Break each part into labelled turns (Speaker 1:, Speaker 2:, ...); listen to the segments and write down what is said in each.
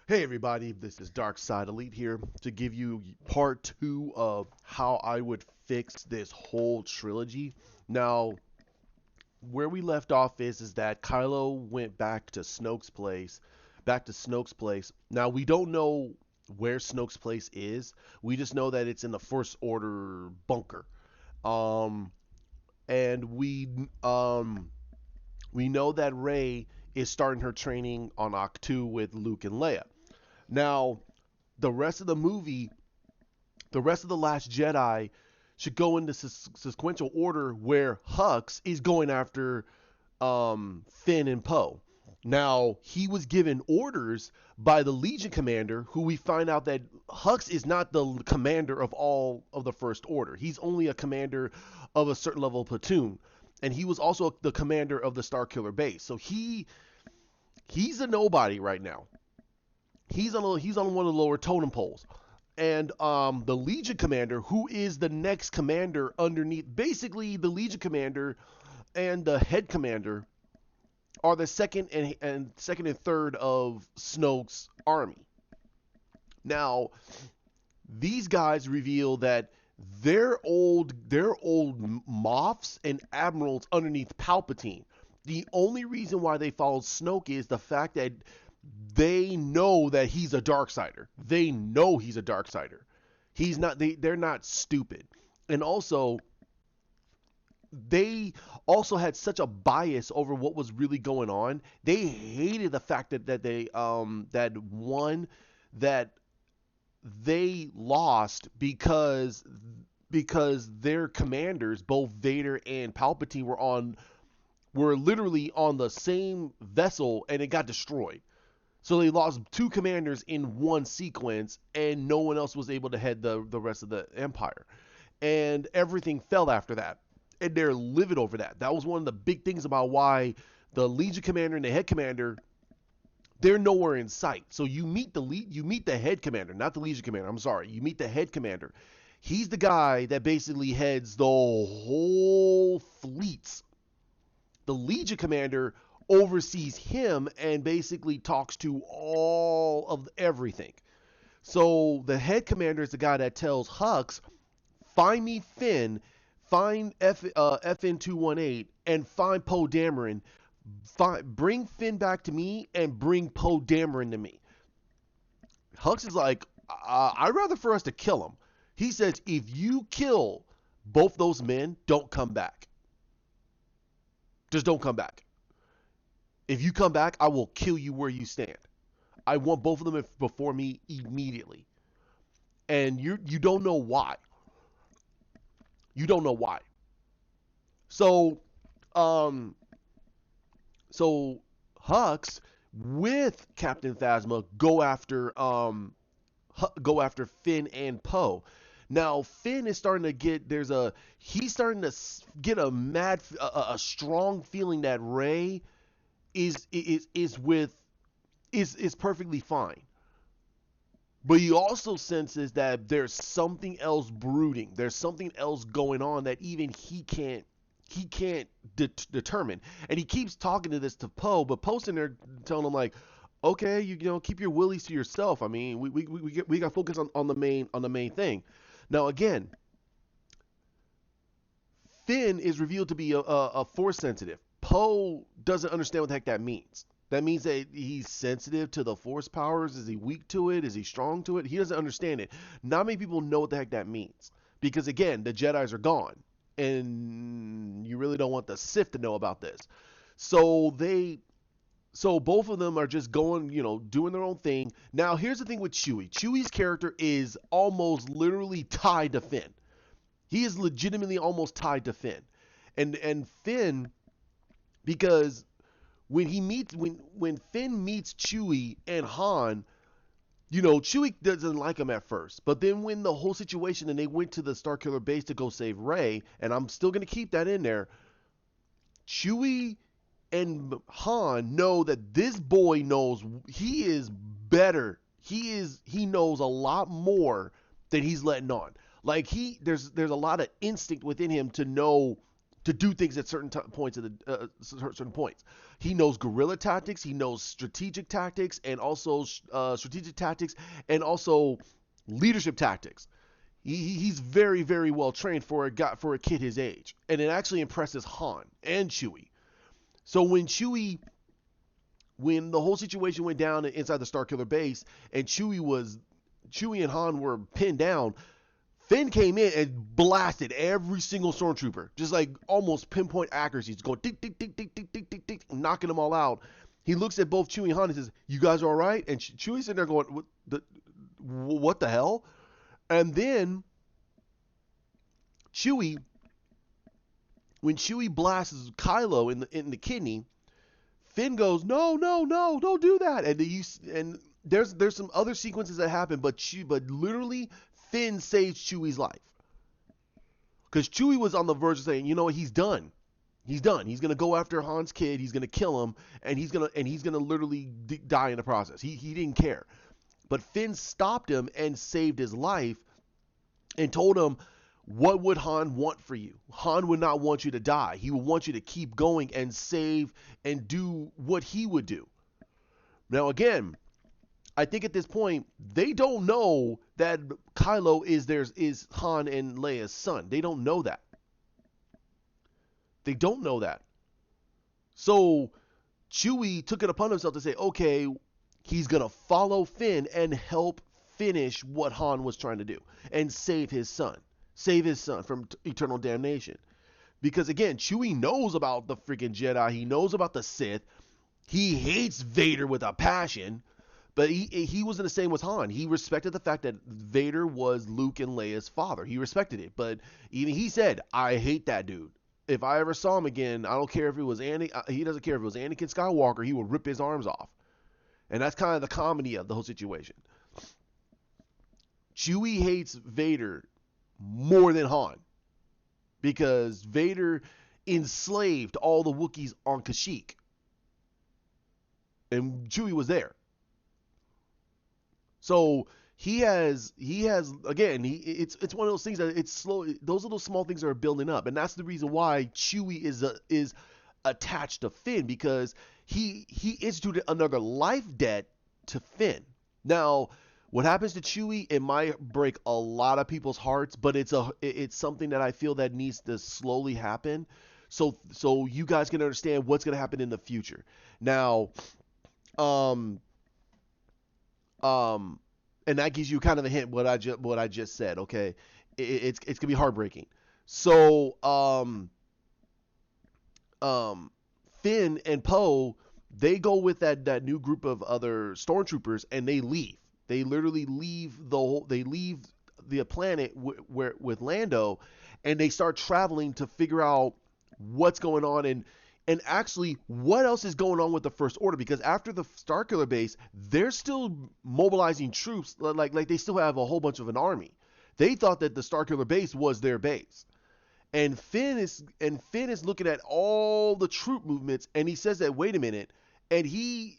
Speaker 1: Hey everybody, this is Dark Side Elite here to give you part two of how I would fix this whole trilogy. Now, where we left off is that Kylo went back to Snoke's place. Now we don't know where Snoke's place is. We just know that it's in the First Order bunker. Um, and we know that Rey is starting her training on Ahch-To with Luke and Leia. Now, the rest of the movie, the rest of The Last Jedi should go into sequential order where Hux is going after Finn and Poe. Now, he was given orders by the Legion commander, who we find out that Hux is not the commander of all of the First Order. He's only a commander of a certain level of platoon. And he was also the commander of the Starkiller base. So he's a nobody right now. He's on one of the lower totem poles. And the Legion commander, who is the next commander underneath, basically the Legion commander and the head commander are the second and third of Snoke's army. Now, these guys reveal that they're old Moffs and admirals underneath Palpatine. The only reason why they followed Snoke is the fact that they know that he's a Darksider. They know he's a Darksider. He's not. They're not stupid. And also, they also had such a bias over what was really going on. They hated the fact that they lost because their commanders, both Vader and Palpatine, were literally on the same vessel and it got destroyed. So they lost two commanders in one sequence, and no one else was able to head the rest of the empire. And everything fell after that. And they're livid over that. That was one of the big things about why the Legion commander and the head commander, they're nowhere in sight. So you meet the head commander, not the Legion commander. I'm sorry. You meet the head commander. He's the guy that basically heads the whole fleets. The Legion commander oversees him and basically talks to all of everything. So the head commander is the guy that tells Hux, find me Finn, find FN 218, and find Poe Dameron. Bring Finn back to me and bring Poe Dameron to me. Hux is like, I'd rather for us to kill him. He says, if you kill both those men, don't come back. Just don't come back. If you come back, I will kill you where you stand. I want both of them before me immediately. And you don't know why. You don't know why. So, so Hux with Captain Phasma go after Finn and Poe. Now Finn is starting to get he's starting to get a strong feeling that Rey is perfectly fine. But he also senses that there's something else brooding. There's something else going on that even he can't determine. And he keeps talking to this to Poe, but Poe's sitting there telling him like, okay, you know, keep your willies to yourself. I mean, we got to focus on the main thing. Now again, Finn is revealed to be a force sensitive. Poe doesn't understand what the heck that means. That means that he's sensitive to the force powers. Is he weak to it? Is he strong to it? He doesn't understand it. Not many people know what the heck that means. Because again, the Jedis are gone. And you really don't want the Sith to know about this. So both of them are just going, doing their own thing. Now, here's the thing with Chewie. Chewie's character is almost literally tied to Finn. He is legitimately almost tied to Finn. And Finn, because when Finn meets Chewie and Han, Chewie doesn't like him at first. But then when the whole situation and they went to the Starkiller base to go save Rey, and I'm still going to keep that in there, Chewie and Han know that this boy knows he is better. He knows a lot more than he's letting on. Like there's a lot of instinct within him to know to do things at certain points certain points. He knows guerrilla tactics. He knows strategic tactics, and also leadership tactics. He's very, very well trained for a kid his age, and it actually impresses Han and Chewie. So when the whole situation went down inside the Starkiller base, and Chewie and Han were pinned down, Finn came in and blasted every single stormtrooper, just like almost pinpoint accuracy, just going tick tick tick tick tick tick tick tick, knocking them all out. He looks at both Chewie and Han and says, "You guys are all right?" And Chewie's sitting there going, "What the hell?" And then Chewie, when Chewie blasts Kylo in the kidney, Finn goes, "No, no, no, don't do that." And there's some other sequences that happen, but literally Finn saves Chewie's life, because Chewie was on the verge of saying, "You know what? He's done. He's done. He's gonna go after Han's kid. He's gonna kill him, and he's gonna literally die in the process." He didn't care, but Finn stopped him and saved his life, and told him, "What would Han want for you? Han would not want you to die. He would want you to keep going and save and do what he would do." Now again, I think at this point they don't know that Kylo is Han and Leia's son. They don't know that. They don't know that. So Chewie took it upon himself to say, okay, he's gonna follow Finn and help finish what Han was trying to do and save his son from eternal damnation. Because again, Chewie knows about the freaking Jedi. He knows about the Sith. He hates Vader with a passion. But he wasn't the same with Han. He respected the fact that Vader was Luke and Leia's father. He respected it. But even he said, "I hate that dude. If I ever saw him again, I don't care if it was he doesn't care if it was Anakin Skywalker, he will rip his arms off." And that's kind of the comedy of the whole situation. Chewie hates Vader more than Han, because Vader enslaved all the Wookiees on Kashyyyk. And Chewie was there. So it's one of those things that it's slow. Those little small things are building up, and that's the reason why Chewie is attached to Finn, because he instituted another life debt to Finn. Now, what happens to Chewie, it might break a lot of people's hearts, but it's something that I feel that needs to slowly happen, so you guys can understand what's going to happen in the future. Now, and that gives you kind of a hint what I just said. Okay, it's gonna be heartbreaking. So Finn and Poe, they go with that new group of other stormtroopers, and they leave. They literally leave the planet with Lando, and they start traveling to figure out what's going on, and actually what else is going on with the First Order, because after the Starkiller base, they're still mobilizing troops, like they still have a whole bunch of an army. They thought that the Starkiller base was their base. And Finn is looking at all the troop movements, and he says that, wait a minute, and he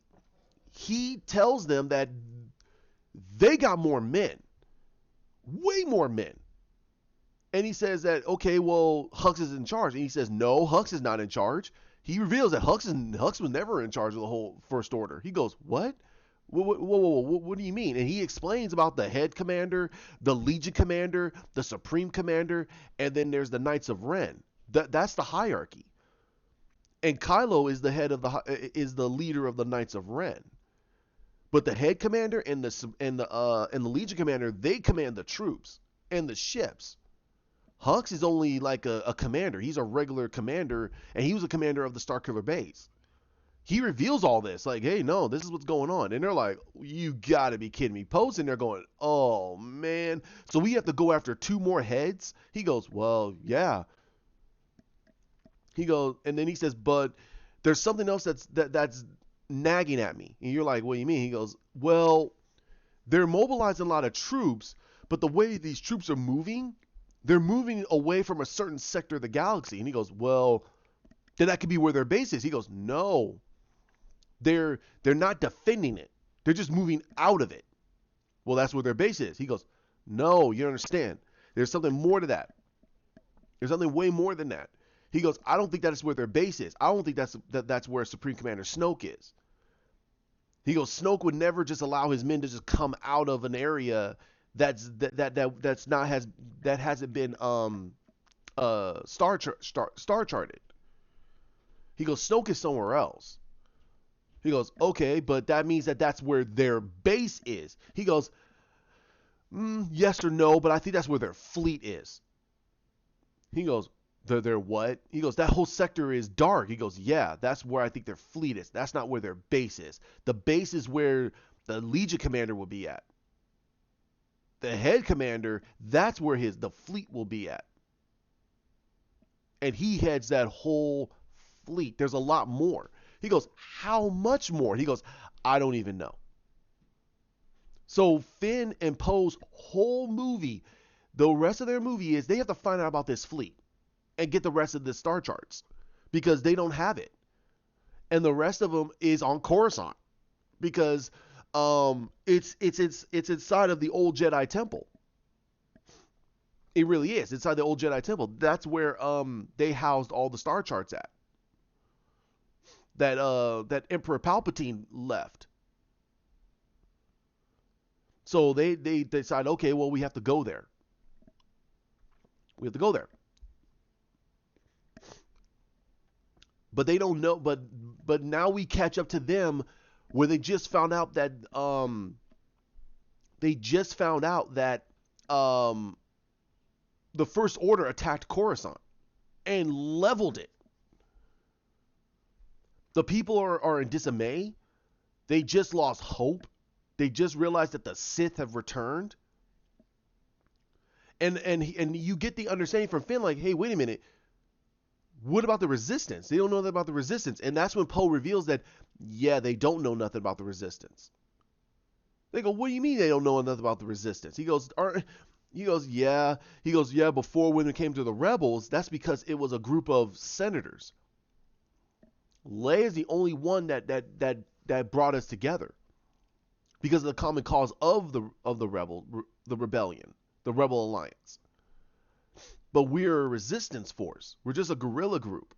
Speaker 1: tells them that they got more men, way more men. And he says that, okay, well, Hux is in charge. And he says, no, Hux is not in charge. He reveals that Hux was never in charge of the whole First Order. He goes, what? Whoa, what do you mean? And he explains about the head commander, the Legion commander, the Supreme Commander, and then there's the Knights of Ren. That's the hierarchy. And Kylo is the leader of the Knights of Ren. But the head commander and the Legion commander, they command the troops and the ships. Hux is only like a commander. He's a regular commander, and he was a commander of the Starkiller base. He reveals all this, like, hey, no, this is what's going on. And they're like, you gotta be kidding me. Poe's in there going, oh, man. So we have to go after 2 more heads? He goes, well, yeah. He goes, and then he says, but there's something else that's nagging at me. And you're like, what do you mean? He goes, well, they're mobilizing a lot of troops, but the way these troops are moving, they're moving away from a certain sector of the galaxy. And he goes, well, then that could be where their base is. He goes, no, they're not defending it. They're just moving out of it. Well, that's where their base is. He goes, no, you don't understand. There's something more to that. There's something way more than that. He goes, I don't think that is where their base is. I don't think that's where Supreme Commander Snoke is. He goes, Snoke would never just allow his men to just come out of an area that's not has that hasn't been star charted. He goes, Snoke is somewhere else. He goes, okay, but that means that's where their base is. He goes, yes or no, but I think that's where their fleet is. He goes, their what? He goes, that whole sector is dark. He goes, yeah, that's where I think their fleet is. That's not where their base is. The base is where the Legion commander will be at. The head commander, that's where the fleet will be at. And he heads that whole fleet. There's a lot more. He goes, how much more? He goes, I don't even know. So Finn and Poe's whole movie, the rest of their movie is they have to find out about this fleet and get the rest of the star charts because they don't have it. And the rest of them is on Coruscant because it's inside of the old Jedi temple. It really is inside the old Jedi temple. That's where they housed all the star charts at. That Emperor Palpatine left. So they decide, okay, well, we have to go there. We have to go there. But they don't know. But now we catch up to them, where they just found out that the First Order attacked Coruscant and leveled it. The people are in dismay. They just lost hope. They just realized that the Sith have returned. And you get the understanding from Finn, like, hey, wait a minute. What about the Resistance? They don't know about the Resistance. And that's when Poe reveals that, yeah, they don't know nothing about the Resistance. They go, what do you mean they don't know nothing about the Resistance? He goes, yeah. He goes, yeah, before when it came to the rebels, that's because it was a group of senators. Leia is the only one that brought us together because of the common cause of the rebellion, the rebel alliance. But we're a resistance force. We're just a guerrilla group.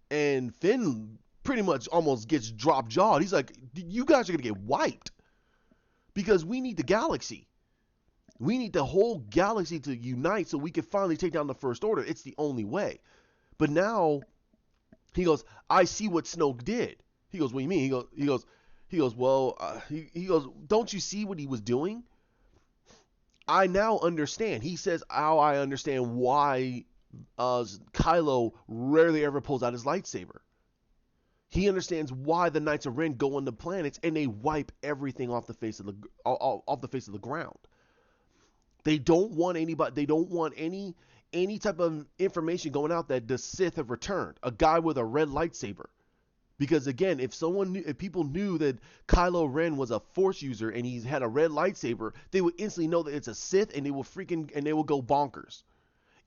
Speaker 1: And Finn pretty much almost gets drop jawed. He's like, you guys are gonna get wiped because we need the galaxy. We need the whole galaxy to unite so we can finally take down the First Order. It's the only way. But now he goes, I see what Snoke did. He goes, what do you mean? He goes, well, he goes, don't you see what he was doing? I now understand. He says, how I understand why Kylo rarely ever pulls out his lightsaber. He understands why the Knights of Ren go on the planets and they wipe everything off the face of the ground. They don't want anybody. They don't want any type of information going out that the Sith have returned. A guy with a red lightsaber. Because again, if people knew that Kylo Ren was a Force user and he's had a red lightsaber, they would instantly know that it's a Sith and they will go bonkers.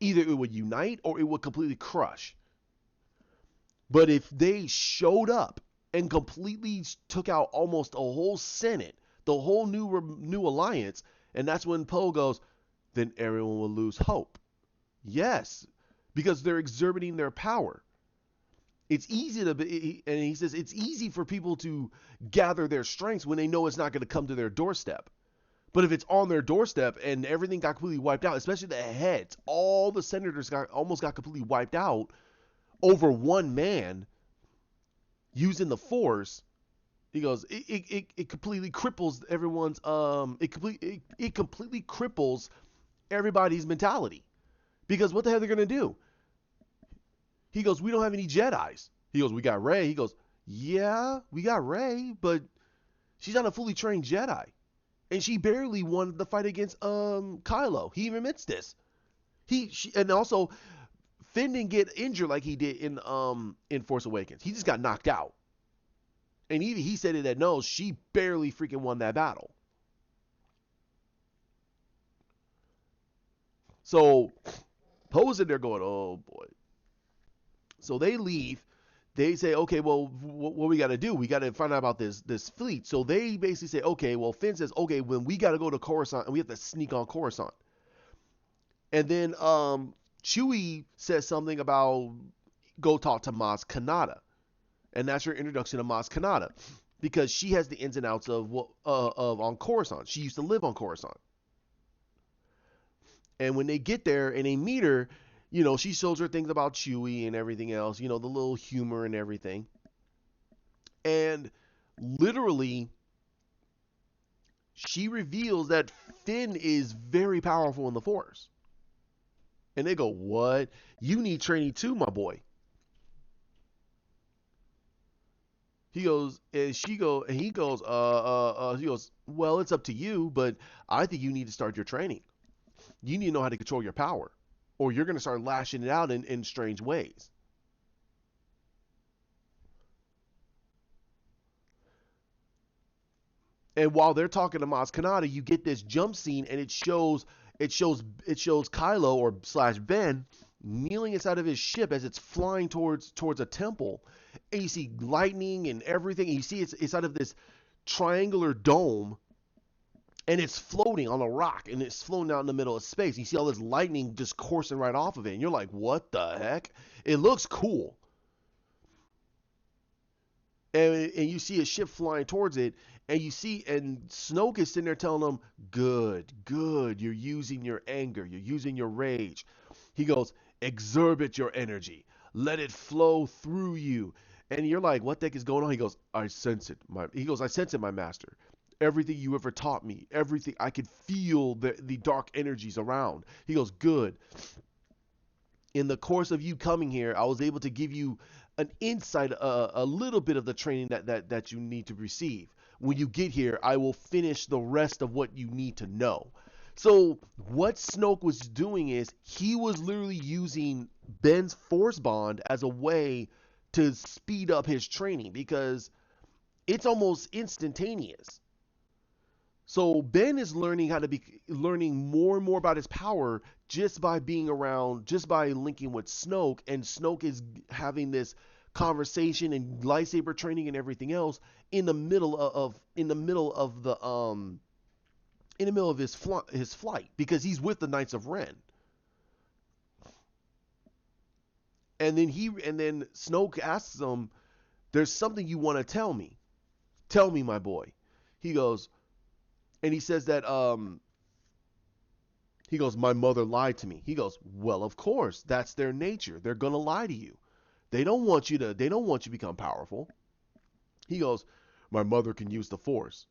Speaker 1: Either it would unite or it would completely crush. But if they showed up and completely took out almost a whole Senate, the whole new alliance, and that's when Poe goes, then everyone will lose hope. Yes, because they're exerting their power. It's easy and he says it's easy for people to gather their strengths when they know it's not going to come to their doorstep. But if it's on their doorstep and everything got completely wiped out, especially the heads, all the senators almost got completely wiped out over one man using the Force. He goes, it completely cripples everyone's it completely cripples everybody's mentality. Because what the hell are they gonna do? He goes, we don't have any Jedis. He goes, we got Rey. He goes, yeah, we got Rey, but she's not a fully trained Jedi. And she barely won the fight against Kylo. He even admits this. And also Finn didn't get injured like he did in Force Awakens. He just got knocked out. And he said it that no, she barely freaking won that battle. So Poe's in there going, oh boy. So they leave. They say, okay, well, what we got to do? We got to find out about this fleet. So they basically say, okay, well, Finn says, okay, when we got to go to Coruscant and we have to sneak on Coruscant. And then Chewie says something about go talk to Maz Kanata, and that's your introduction to Maz Kanata, because she has the ins and outs of what of on Coruscant. She used to live on Coruscant, and when they get there and they meet her, she shows her things about Chewie and everything else. The little humor and everything, and literally she reveals that Finn is very powerful in the Force. And they go, "What? You need training too, my boy." He goes, and he goes, he goes, "Well, it's up to you, but I think you need to start your training. You need to know how to control your power, or you're going to start lashing it out in strange ways." And while they're talking to Maz Kanata, you get this jump scene, and it shows Kylo or slash Ben kneeling inside of his ship as it's flying towards a temple, and you see lightning and everything. And you see it's out of this triangular dome, and it's floating on a rock, and it's floating out in the middle of space. You see all this lightning just coursing right off of it, and you're like, "What the heck?" It looks cool, and you see a ship flying towards it, and Snoke is sitting there telling them, "Good, good, you're using your anger, you're using your rage." He goes, "Exhibit your energy, let it flow through you." And you're like, "What the heck is going on?" He goes, "I sense it, I sense it, my master. Everything you ever taught me, everything, I could feel the dark energies around." He goes, "Good. In the course of you coming here, I was able to give you an insight, a little bit of the training that you need to receive. When you get here, I will finish the rest of what you need to know." So what Snoke was doing is he was literally using Ben's force bond as a way to speed up his training, because it's almost instantaneous. So Ben is learning more and more about his power just by being around, just by linking with Snoke, and Snoke is having this conversation and lightsaber training and everything else in the middle of in the middle of the in the middle of his flight, because he's with the Knights of Ren. And then Snoke asks him, "There's something you want to tell me. Tell me, my boy." He goes, and he says that he goes, "My mother lied to me." He goes, "Well, of course, that's their nature. They're gonna lie to you. They don't want you to become powerful." He goes, "My mother can use the Force."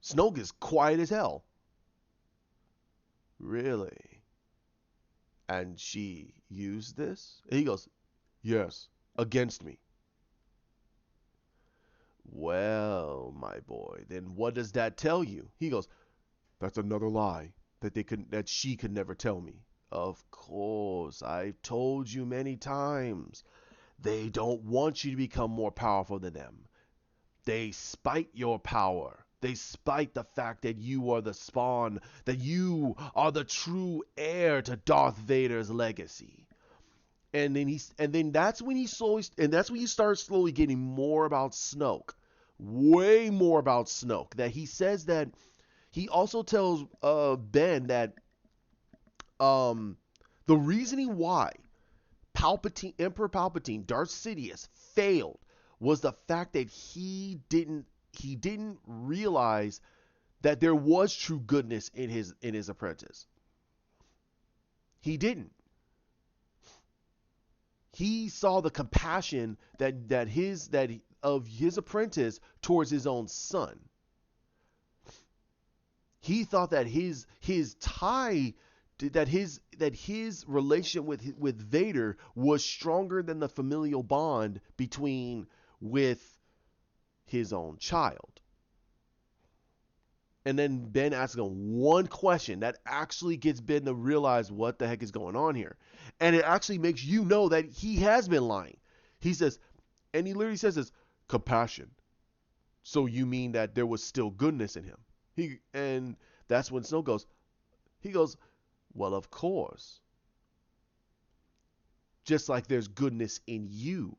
Speaker 1: Snoke is quiet as hell. "Really? And she used this?" And he goes, "Yes, against me." "Well, my boy, then what does that tell you?" He goes, "That's another lie that she could never tell me." "Of course, I've told you many times. They don't want you to become more powerful than them. They spite your power. They spite the fact that you are the spawn, that you are the true heir to Darth Vader's legacy." And then that's when you start slowly getting more about Snoke. Way more about Snoke. That he says that he also tells Ben that um the reasoning why Emperor Palpatine, Darth Sidious, failed was the fact that he didn't realize that there was true goodness in his apprentice. He didn't. He saw the compassion of his apprentice towards his own son. He thought that his tie that his relationship with Vader was stronger than the familial bond between with his own child. And then Ben asks him one question that actually gets Ben to realize what the heck is going on here. And it actually makes you know that he has been lying. He says, and he literally says this, "Compassion. So you mean that there was still goodness in him?" And that's when Snow goes, he goes, "Well, of course. Just like there's goodness in you.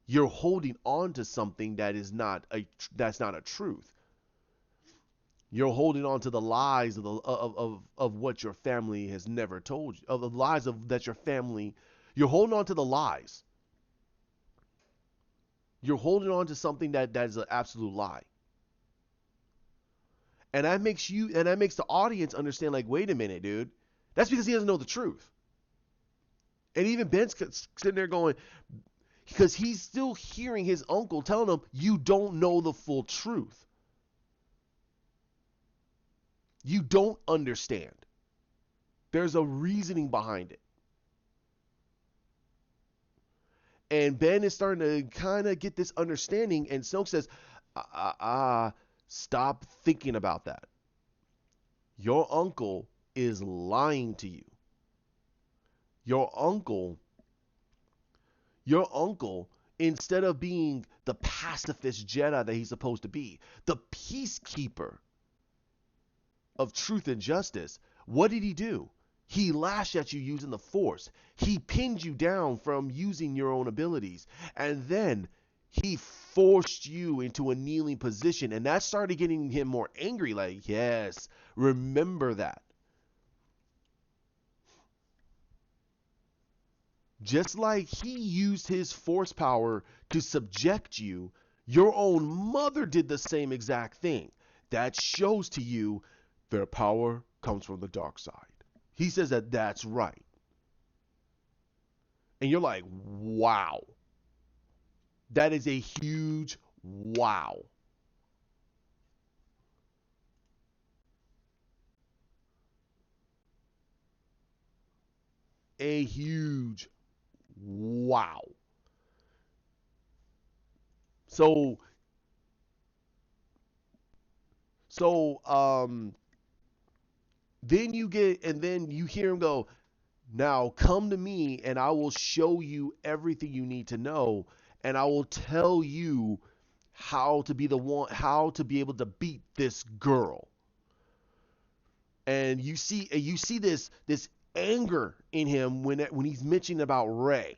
Speaker 1: You're holding on to something that's not a truth. You're holding on to the lies of what your family has never told you, of the lies of that your family. You're holding on to the lies. You're holding on to something that is an absolute lie. And that makes the audience understand, like, wait a minute, dude. That's because he doesn't know the truth. And even Ben's sitting there going, because he's still hearing his uncle telling him, you don't know the full truth. You don't understand. There's a reasoning behind it. And Ben is starting to kind of get this understanding, and Snoke says, stop thinking about that. Your uncle is lying to you. Your uncle, your uncle, instead of being the pacifist Jedi that he's supposed to be, the peacekeeper of truth and justice, what did he do? He lashed at you using the Force. He pinned you down from using your own abilities. And then he forced you into a kneeling position. And that started getting him more angry. Like, yes, remember that. Just like he used his Force power to subject you, your own mother did the same exact thing. That shows to you their power comes from the dark side. He says that that's right. And you're like, wow. That is a huge wow. A huge wow. So so then you get and then you hear him go, now come to me and I will show you everything you need to know, and I will tell you how to be able to beat this girl. And you see this anger in him when he's mentioning about Rey.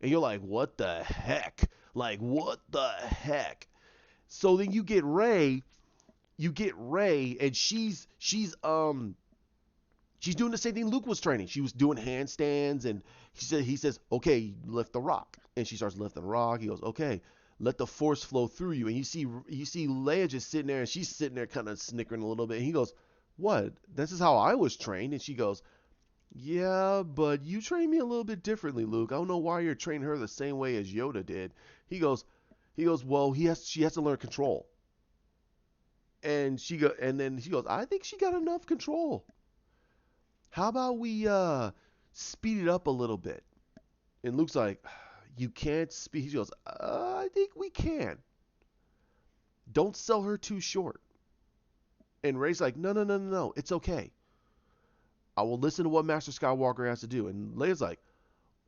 Speaker 1: And you're like, what the heck? Like, what the heck? So then you get Rey, and she's doing the same thing Luke was training. She was doing handstands, and he says, okay, lift the rock. And she starts lifting the rock. He goes, okay, let the Force flow through you. And you see Leia just sitting there, and she's sitting there kind of snickering a little bit. And he goes, what? This is how I was trained. And she goes, yeah, but you trained me a little bit differently, Luke. I don't know why you're training her the same way as Yoda did. He goes, well, she has to learn control. And then she goes, I think she got enough control. How about we speed it up a little bit? And Luke's like, you can't speed. He goes, I think we can. Don't sell her too short. And Rey's like, no, it's okay. I will listen to what Master Skywalker has to do. And Leia's like,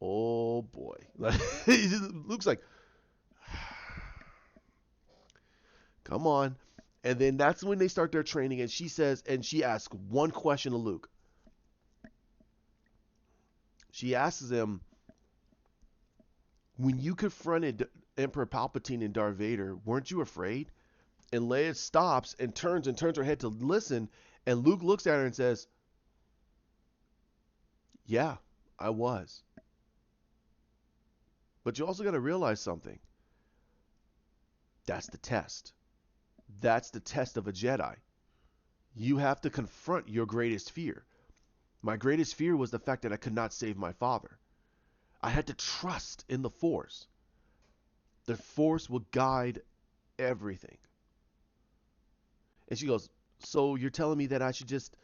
Speaker 1: oh boy. Luke's like, come on. And then that's when they start their training, and she asks one question to Luke. She asks him, when you confronted Emperor Palpatine and Darth Vader, weren't you afraid? And Leia stops and turns her head to listen, and Luke looks at her and says, yeah, I was. But you also got to realize something. That's the test. That's the test of a Jedi. You have to confront your greatest fear. My greatest fear was the fact that I could not save my father. I had to trust in the Force. The Force will guide everything. And she goes, so you're telling me that I should just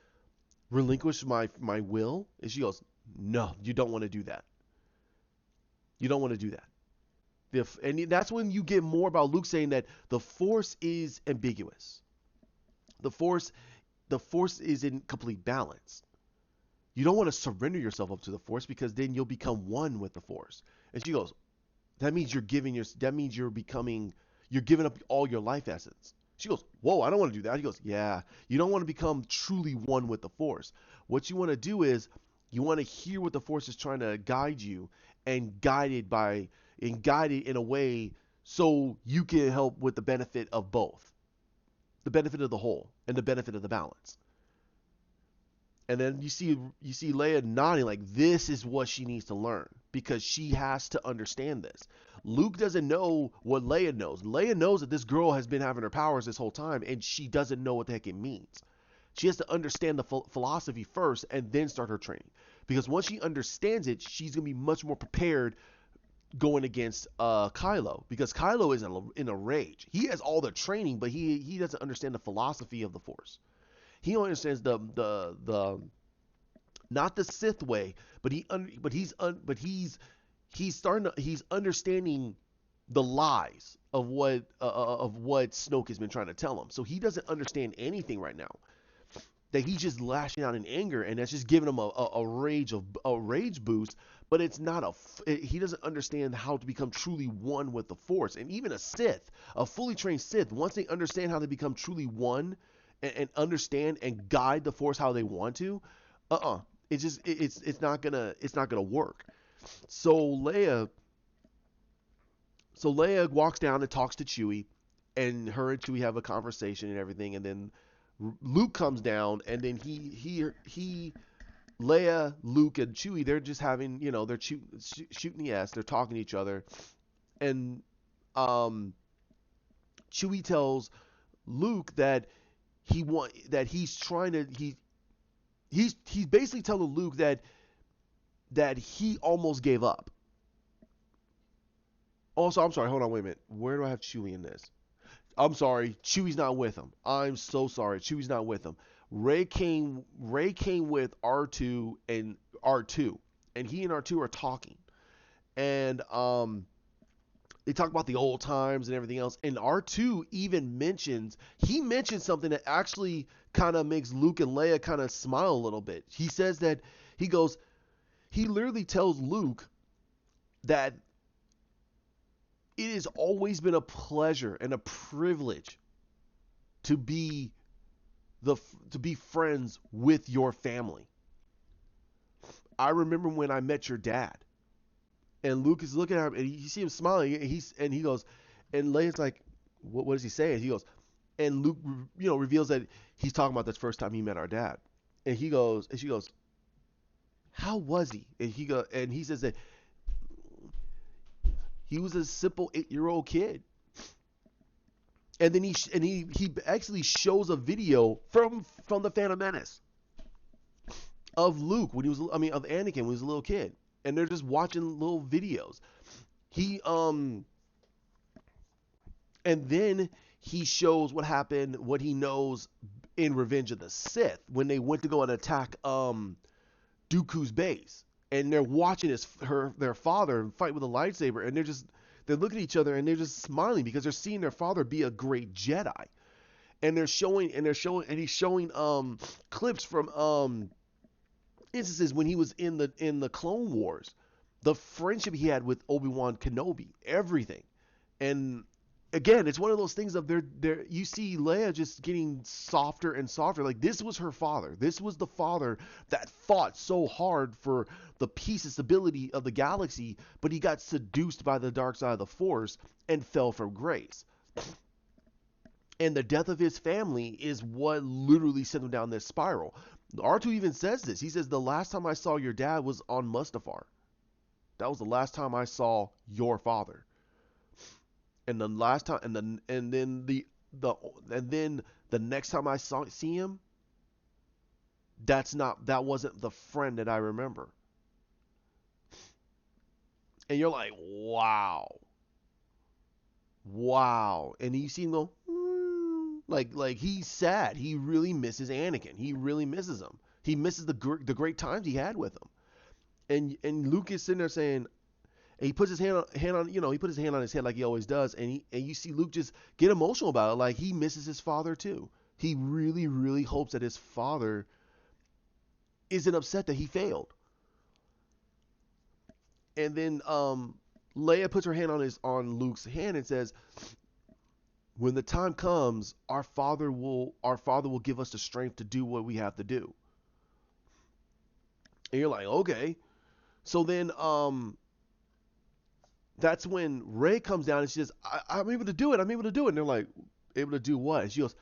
Speaker 1: relinquish my will? And she goes, no, you don't want to do that. You don't want to do that. And that's when you get more about Luke saying that the Force is ambiguous. The Force is in complete balance. You don't want to surrender yourself up to the Force, because then you'll become one with the Force. And she goes, that means you're giving up all your life essence. She goes, whoa, I don't want to do that. He goes, yeah, you don't want to become truly one with the Force. What you want to do is you want to hear what the Force is trying to guide you, and guide it in a way so you can help with the benefit of both. the benefit of the whole and the benefit of the balance. And then you see Leia nodding like this is what she needs to learn because she has to understand this. Luke doesn't know what Leia knows. Leia knows that this girl has been having her powers this whole time and she doesn't know what the heck it means. She has to understand the philosophy first and then start her training. Because once she understands it, she's going to be much more prepared going against Kylo. Because Kylo is in a rage. He has all the training, but he doesn't understand the philosophy of the Force. He only understands the not the Sith way, but he's understanding the lies of what Snoke has been trying to tell him. So he doesn't understand anything right now. That he's just lashing out in anger, and that's just giving him a rage boost. But it's not he doesn't understand how to become truly one with the Force. And even a Sith, a fully trained Sith, once they understand how to become truly one and understand and guide the Force how they want to, it's not gonna work. So Leia walks down and talks to Chewie, and her and Chewie have a conversation and everything, and then Luke comes down, and then Leia, Luke, and Chewie, they're just having, they're shooting the ass, they're talking to each other, and Chewie tells Luke that he's trying to he's basically telling Luke that he almost gave up. Also, I'm sorry, hold on, wait a minute. Where do I have Chewie in this? I'm sorry, Chewie's not with him. I'm so sorry, Chewie's not with him. Rey came with R2 and R2, and he and R2 are talking, and they talk about the old times and everything else. And R2 even mentions something that actually kind of makes Luke and Leia kind of smile a little bit. He says that he literally tells Luke that it has always been a pleasure and a privilege to be friends with your family. I remember when I met your dad. And Luke is looking at him, and you see him smiling, and he goes, and Leia's like, what does he say? And he goes, and Luke, reveals that he's talking about the first time he met our dad. And she goes, how was he? And he says that he was a simple 8-year-old kid. And then he actually shows a video from the Phantom Menace of Luke of Anakin when he was a little kid. And they're just watching little videos. And then he shows what happened, what he knows in Revenge of the Sith when they went to go and attack Dooku's base, and they're watching their father fight with a lightsaber, and they're looking at each other and they're just smiling because they're seeing their father be a great Jedi, and he's showing clips from instances when he was in the Clone Wars, the friendship he had with Obi-Wan Kenobi, everything. And again, it's one of those things of you see Leia just getting softer and softer. Like, this was her father. This was the father that fought so hard for the peace and stability of the galaxy, but he got seduced by the dark side of the Force and fell from grace. And the death of his family is what literally sent him down this spiral. R2 even says this. He says, the last time I saw your dad was on Mustafar. That was the last time I saw your father. And the last time, and then the next time I see him, that wasn't the friend that I remember. And you're like, wow. And you see him go, like he's sad. He really misses Anakin. He really misses him. He misses the great times he had with him. And Luke is sitting there saying, and he puts his hand on he put his hand on his head like he always does, and you see Luke just get emotional about it, like he misses his father too. He really, really hopes that his father isn't upset that he failed. And then Leia puts her hand on Luke's hand and says, when the time comes, our father will give us the strength to do what we have to do. And you're like, okay. So then that's when Rey comes down and she says, I'm able to do it. And they're like, able to do what? And she goes,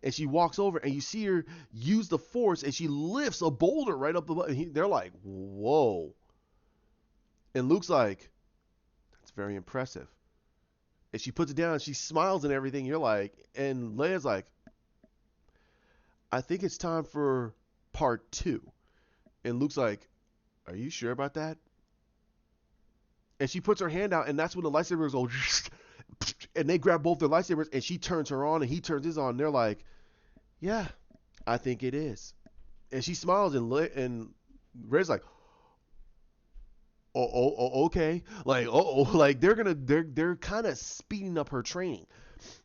Speaker 1: And she walks over, and you see her use the force, and she lifts a boulder right up the butt. They're like, whoa. And Luke's like, that's very impressive. And she puts it down, and she smiles and everything. You're like, and Leia's like, I think it's time for part two. And Luke's like, are you sure about that? And she puts her hand out, and that's when the lightsabers go, and they grab both their lightsabers, and she turns her on, and he turns his on. And they're like, yeah, I think it is. And she smiles, and Red's like, okay, like, like they're kind of speeding up her training,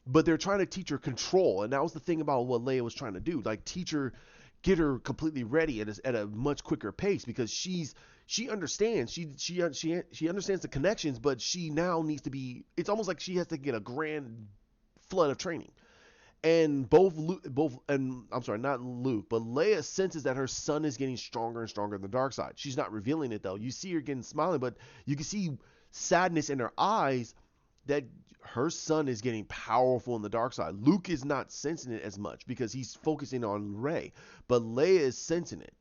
Speaker 1: but they're trying to teach her control, and that was the thing about what Leia was trying to do, like teach her, get her completely ready at a much quicker pace, because she understands, she understands the connections, but she now needs to be. It's almost like she has to get a grand flood of training. And I'm sorry, not Luke, but Leia senses that her son is getting stronger and stronger in the dark side. She's not revealing it though. You see her getting smiling, but you can see sadness in her eyes that her son is getting powerful in the dark side. Luke is not sensing it as much because he's focusing on Rey, but Leia is sensing it.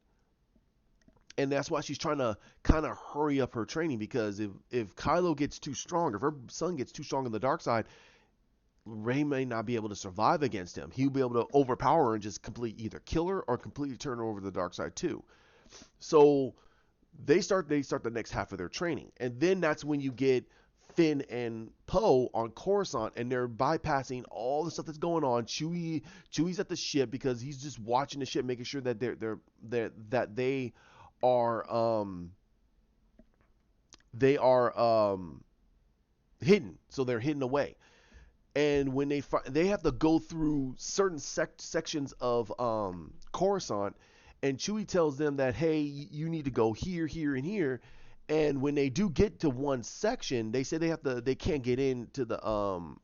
Speaker 1: And that's why she's trying to kind of hurry up her training, because if Kylo gets too strong, if her son gets too strong in the dark side, Rey may not be able to survive against him. He'll be able to overpower her and just completely either kill her or completely turn her over to the dark side too. So they start the next half of their training, and then that's when you get Finn and Poe on Coruscant, and they're bypassing all the stuff that's going on. Chewie's at the ship because he's just watching the ship, making sure that they are hidden, so they're hidden away. And when they have to go through certain sections of Coruscant, and Chewie tells them that, hey, you need to go here, here, and here. And when they do get to one section, they say they can't get into the old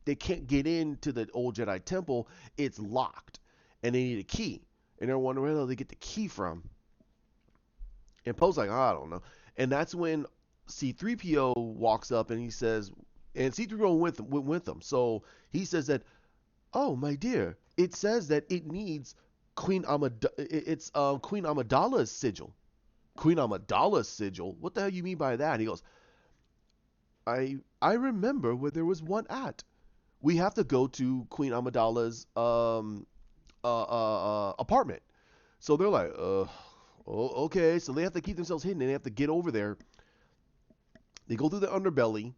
Speaker 1: Jedi temple. It's locked, and they need a key. And they're wondering where they get the key from. And Poe's like, oh, I don't know. And that's when C-3PO walks up, and he says, and C-3PO went with them. So he says that, oh my dear, it says that it needs it's Queen Amidala's sigil. Queen Amidala's sigil? What the hell you mean by that? He goes, I remember where there was one at. We have to go to Queen Amidala's apartment. So they're like, okay. So they have to keep themselves hidden, and they have to get over there. They go through the underbelly,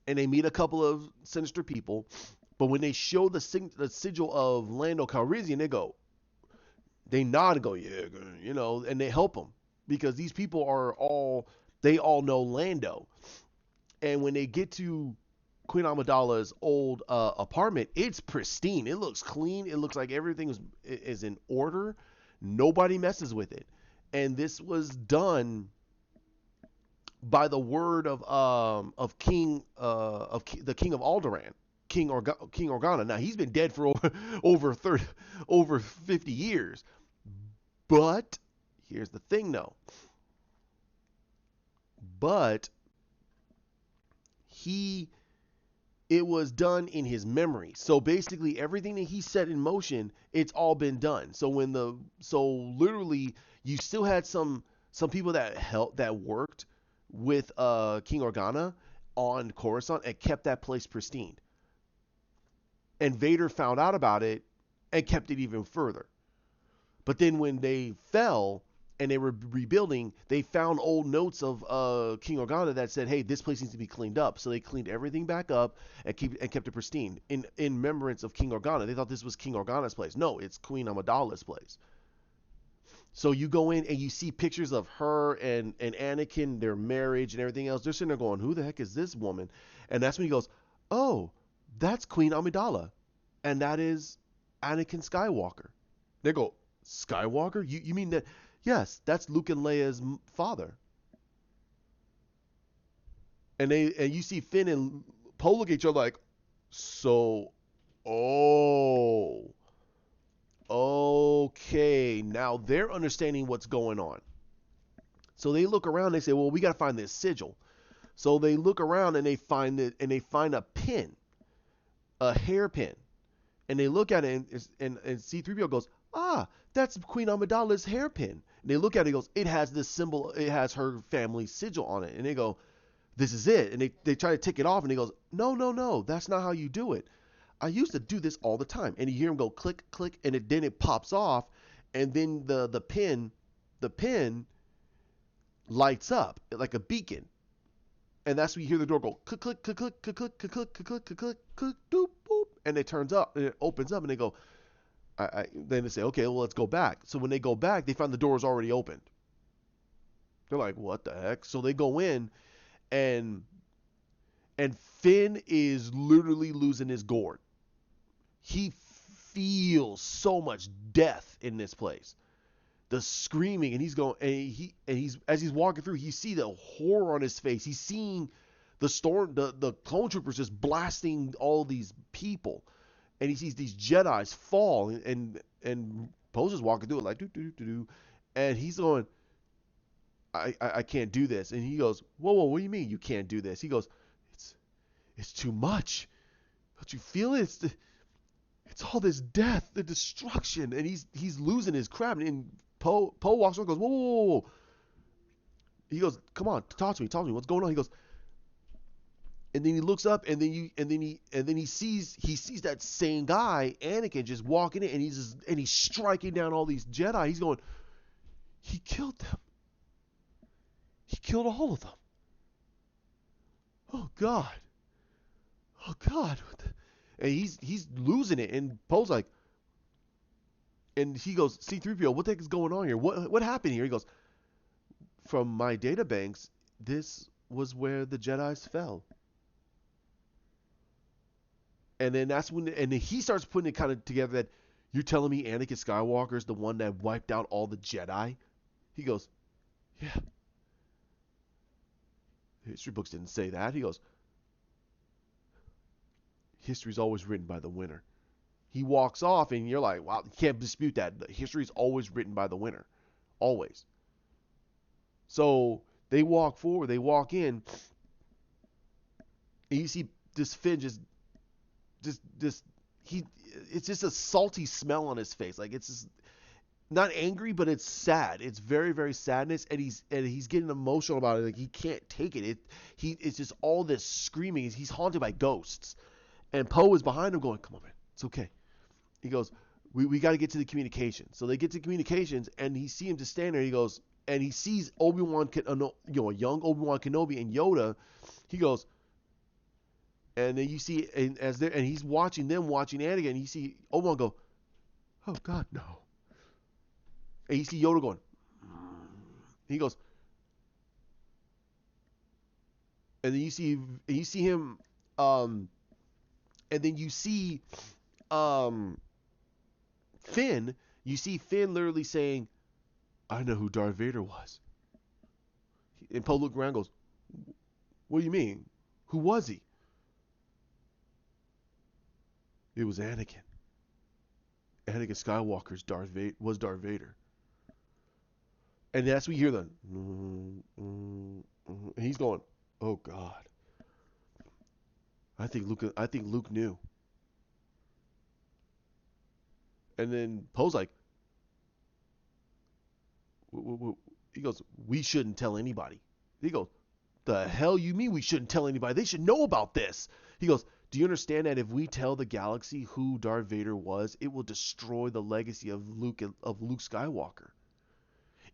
Speaker 1: and they meet a couple of sinister people. But when they show the sigil of Lando Calrissian, they nod and go, yeah, and they help him, because these people they all know Lando. And when they get to Queen Amidala's old apartment, it's pristine. It looks clean. It looks like everything is in order. Nobody messes with it. And this was done by the word of the king of Alderaan, King Organa. Now he's been dead for over 50 years. But here's the thing, though. But it was done in his memory. So basically everything that he set in motion, it's all been done. So literally you still had some people that worked with King Organa on Coruscant and kept that place pristine. And Vader found out about it and kept it even further. But then when they fell and they were rebuilding, they found old notes of King Organa that said, hey, this place needs to be cleaned up. So they cleaned everything back up and kept it pristine in remembrance of King Organa. They thought this was King Organa's place. No, it's Queen Amidala's place. So you go in and you see pictures of her and Anakin, their marriage and everything else. They're sitting there going, who the heck is this woman? And that's when he goes, oh, that's Queen Amidala. And that is Anakin Skywalker. They go, Skywalker? You mean that? Yes, that's Luke and Leia's father. And you see Finn and Poe look at each other like, so, oh, okay, now they're understanding what's going on. So they look around, they say, well, we got to find this sigil. So they look around and they find a pin, a hairpin. And they look at it, and C-3PO goes, ah, that's Queen Amidala's hairpin. And they look at it, and goes, it has this symbol, it has her family sigil on it. And they go, this is it. And they try to take it off, and he goes, no, no, no, that's not how you do it. I used to do this all the time. And you hear him go click, click, and then it pops off, and then the pin lights up like a beacon. And that's when you hear the door go click, click, click, click, click, click, click, click, click, click, click, click, doop, boop, and it turns up, and it opens up, and they go, then they say, okay, well, let's go back. So when they go back, they find the door is already opened. They're like, what the heck? So they go in, and Finn is literally losing his gourd. He feels so much death in this place. The screaming, and he's going, and he's as he's walking through, you see the horror on his face. He's seeing the clone troopers just blasting all these people, and he sees these Jedi's fall, and Poe's just walking through it like do, and he's going, I can't do this, and he goes, whoa, what do you mean you can't do this? He goes, it's too much. Don't you feel it? It's all this death, the destruction, and he's losing his crap. And Poe walks over and goes, whoa. He goes, come on, talk to me, what's going on? He goes, and then he looks up, and then he sees that same guy, Anakin, just walking in, and he's striking down all these Jedi. He's going, he killed them. He killed all of them. Oh God. And he's losing it, and Poe's like, and he goes, C-3PO, what the heck is going on here? What happened here? He goes, from my data banks, this was where the Jedi's fell. And then that's when, and then he starts putting it kind of together that you're telling me Anakin Skywalker is the one that wiped out all the Jedi? He goes, yeah. History books didn't say that. He goes, history's always written by the winner. He walks off, and you're like, wow, you can't dispute that. History's always written by the winner. Always. So they walk forward, they walk in, and you see this Finn it's just a salty smell on his face. Like, it's just not angry, but it's sad. It's very, very sadness, and he's getting emotional about it. Like, he can't take it. It's just all this screaming. He's haunted by ghosts. And Poe is behind him going, come on, man, it's okay. He goes, we got to get to the communication. So they get to communications, and he sees him just stand there. He goes, and he sees Obi-Wan, a young Obi-Wan Kenobi and Yoda. He goes, and then you see, and he's watching Anakin, and you see Obi-Wan go, oh God, no. And you see Yoda going, he goes, and then you see him, and then you see Finn. You see Finn literally saying, I know who Darth Vader was. And Poe looks around and goes, what do you mean? Who was he? It was Anakin. Anakin Skywalker's Darth Vader. And that's when you hear the and he's going, oh God. I think Luke knew. And then Poe's like, he goes, we shouldn't tell anybody. He goes, the hell you mean we shouldn't tell anybody? They should know about this. He goes, do you understand that if we tell the galaxy who Darth Vader was, it will destroy the legacy of Luke Skywalker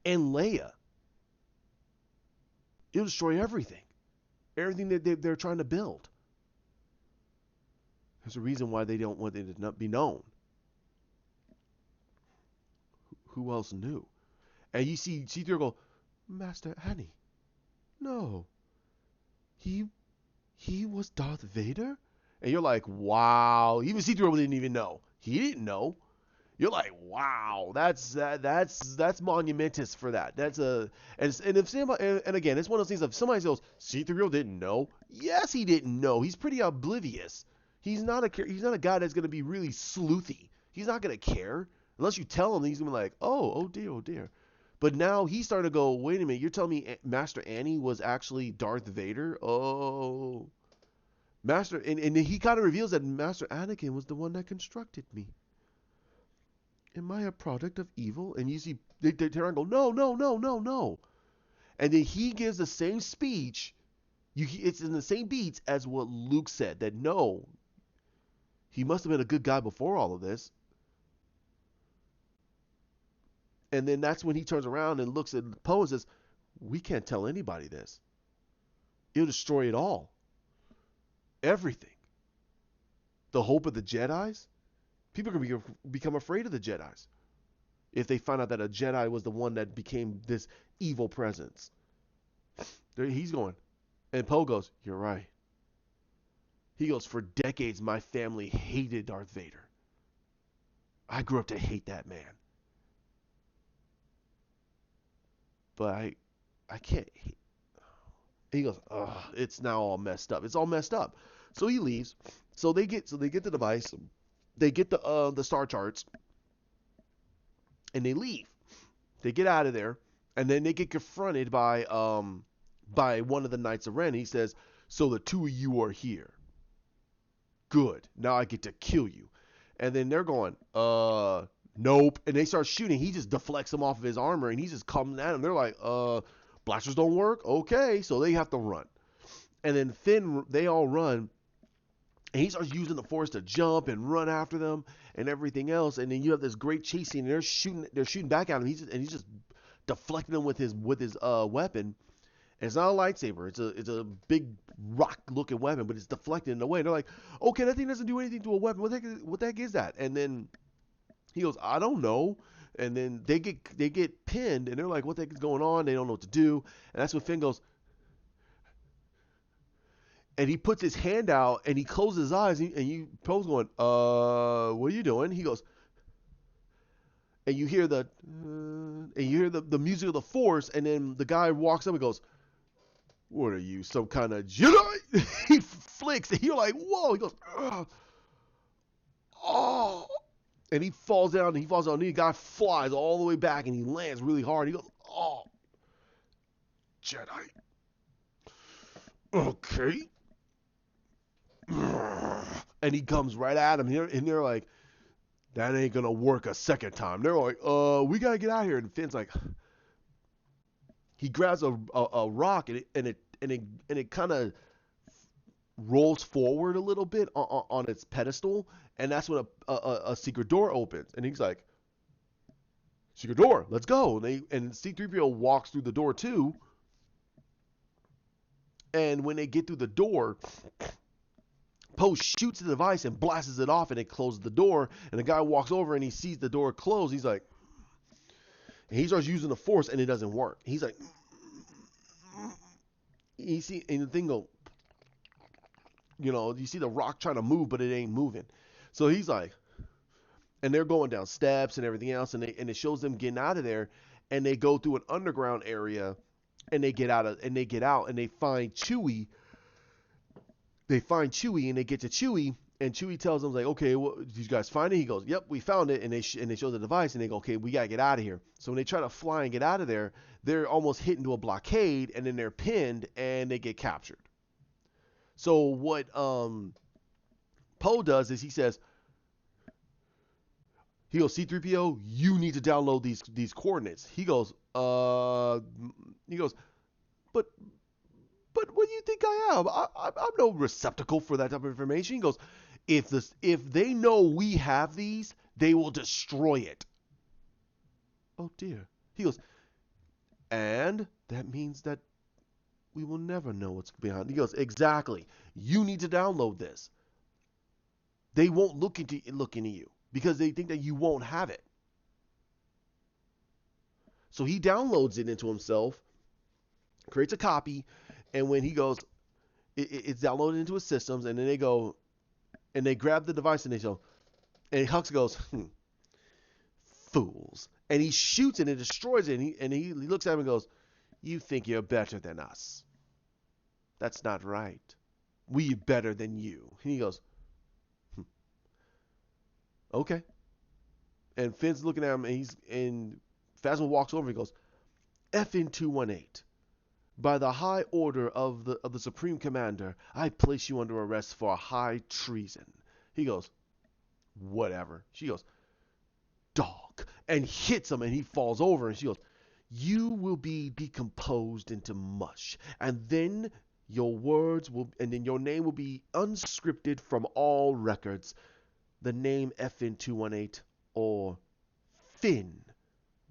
Speaker 1: and Leia? It'll destroy everything that they're trying to build. There's a reason why they don't want it to not be known. Who else knew? And you see C-3PO go, Master Annie, no, he was Darth Vader? And you're like, wow. Even C-3PO didn't even know. He didn't know. You're like, wow, that's monumentous for that. And if somebody, and again, it's one of those things. If somebody says C-3PO didn't know, yes, he didn't know. He's pretty oblivious. He's not a guy that's going to be really sleuthy. He's not going to care unless you tell him. He's going to be like, oh dear. But now he's starting to go, wait a minute, you're telling me Master Annie was actually Darth Vader? Oh. And he kind of reveals that Master Anakin was the one that constructed me. Am I a product of evil? And you see, they turn around and go, no, no, no, no, no. And then he gives the same speech. It's in the same beats as what Luke said. That no, he must have been a good guy before all of this. And then that's when he turns around and looks at Poe and says, "We can't tell anybody this. It'll destroy it all. Everything. The hope of the Jedi's. People are going to become afraid of the Jedi's if they find out that a Jedi was the one that became this evil presence." He's going. And Poe goes, "You're right." He goes, "For decades, my family hated Darth Vader. I grew up to hate that man. But I can't." He goes, "Ugh, it's now all messed up. It's all messed up." So he leaves. So they get the device. They get the star charts, and they leave. They get out of there, and then they get confronted by one of the Knights of Ren. He says, "So the two of you are here. Good. Now I get to kill you." And then they're going, nope. And they start shooting. He just deflects them off of his armor, and he's just coming at them. They're like, blasters don't work? Okay. So they have to run. And then they all run, and he starts using the Force to jump and run after them and everything else. And then you have this great chase scene, and they're shooting back at him. He's just deflecting them with his weapon. And it's not a lightsaber. It's a big rock-looking weapon, but it's deflected in a way. And they're like, "Okay, that thing doesn't do anything to a weapon. What the heck is that?" And then he goes, "I don't know." And then they get pinned, and they're like, "What the heck is going on?" They don't know what to do. And that's when Finn goes, and he puts his hand out, and he closes his eyes, and you Poe's going, "What are you doing?" He goes, and you hear the music of the Force, and then the guy walks up and goes, "What are you, some kind of Jedi?" He flicks, and you're like, "Whoa!" He goes, "Ugh. Oh," and he falls down. And he falls down. And the guy flies all the way back, and he lands really hard. He goes, "Oh, Jedi. Okay." And he comes right at him here, and they're like, "That ain't gonna work a second time." They're like, "We gotta get out of here." And Finn's like, he grabs a rock, and it kind of rolls forward a little bit on its pedestal, and that's when a secret door opens, and he's like, "Secret door, let's go." And C-3PO walks through the door too, and when they get through the door, Poe shoots the device and blasts it off, and it closes the door, and the guy walks over and he sees the door close. He's like, and he starts using the Force, and it doesn't work. He's like, you see, and the thing go, you see the rock trying to move, but it ain't moving. So he's like, and they're going down steps and everything else, and it shows them getting out of there, and they go through an underground area, and they get out, and they find Chewie. And they get to Chewie, and Chewie tells them, like, "Okay, well, did you guys find it?" He goes, "Yep, we found it." And they show the device, and they go, "Okay, we gotta get out of here." So when they try to fly and get out of there, they're almost hit into a blockade, and then they're pinned, and they get captured. So what Poe does is he goes, "C-3PO, you need to download these coordinates." He goes, he goes, but what do you think I am? I'm no receptacle for that type of information. He goes, if they know we have these, they will destroy it." "Oh dear." He goes, "And that means that we will never know what's behind." He goes, "Exactly. You need to download this. They won't look into you because they think that you won't have it." So he downloads it into himself, creates a copy, and when he goes, it's downloaded into his systems, and then they go and they grab the device, and they go, and Hux goes, "Fools!" And he shoots it and it destroys it, and he looks at him and goes, "You think you're better than us? That's not right. We better than you." And he goes, "Okay." And Finn's looking at him, and Phasma walks over and he goes, "F in 218. By the high order of the Supreme Commander, I place you under arrest for high treason. He goes, whatever. She goes, dog, and hits him, and he falls over, and she goes, you will be decomposed into mush, and then your name will be unscripted from all records. The name FN218 or Finn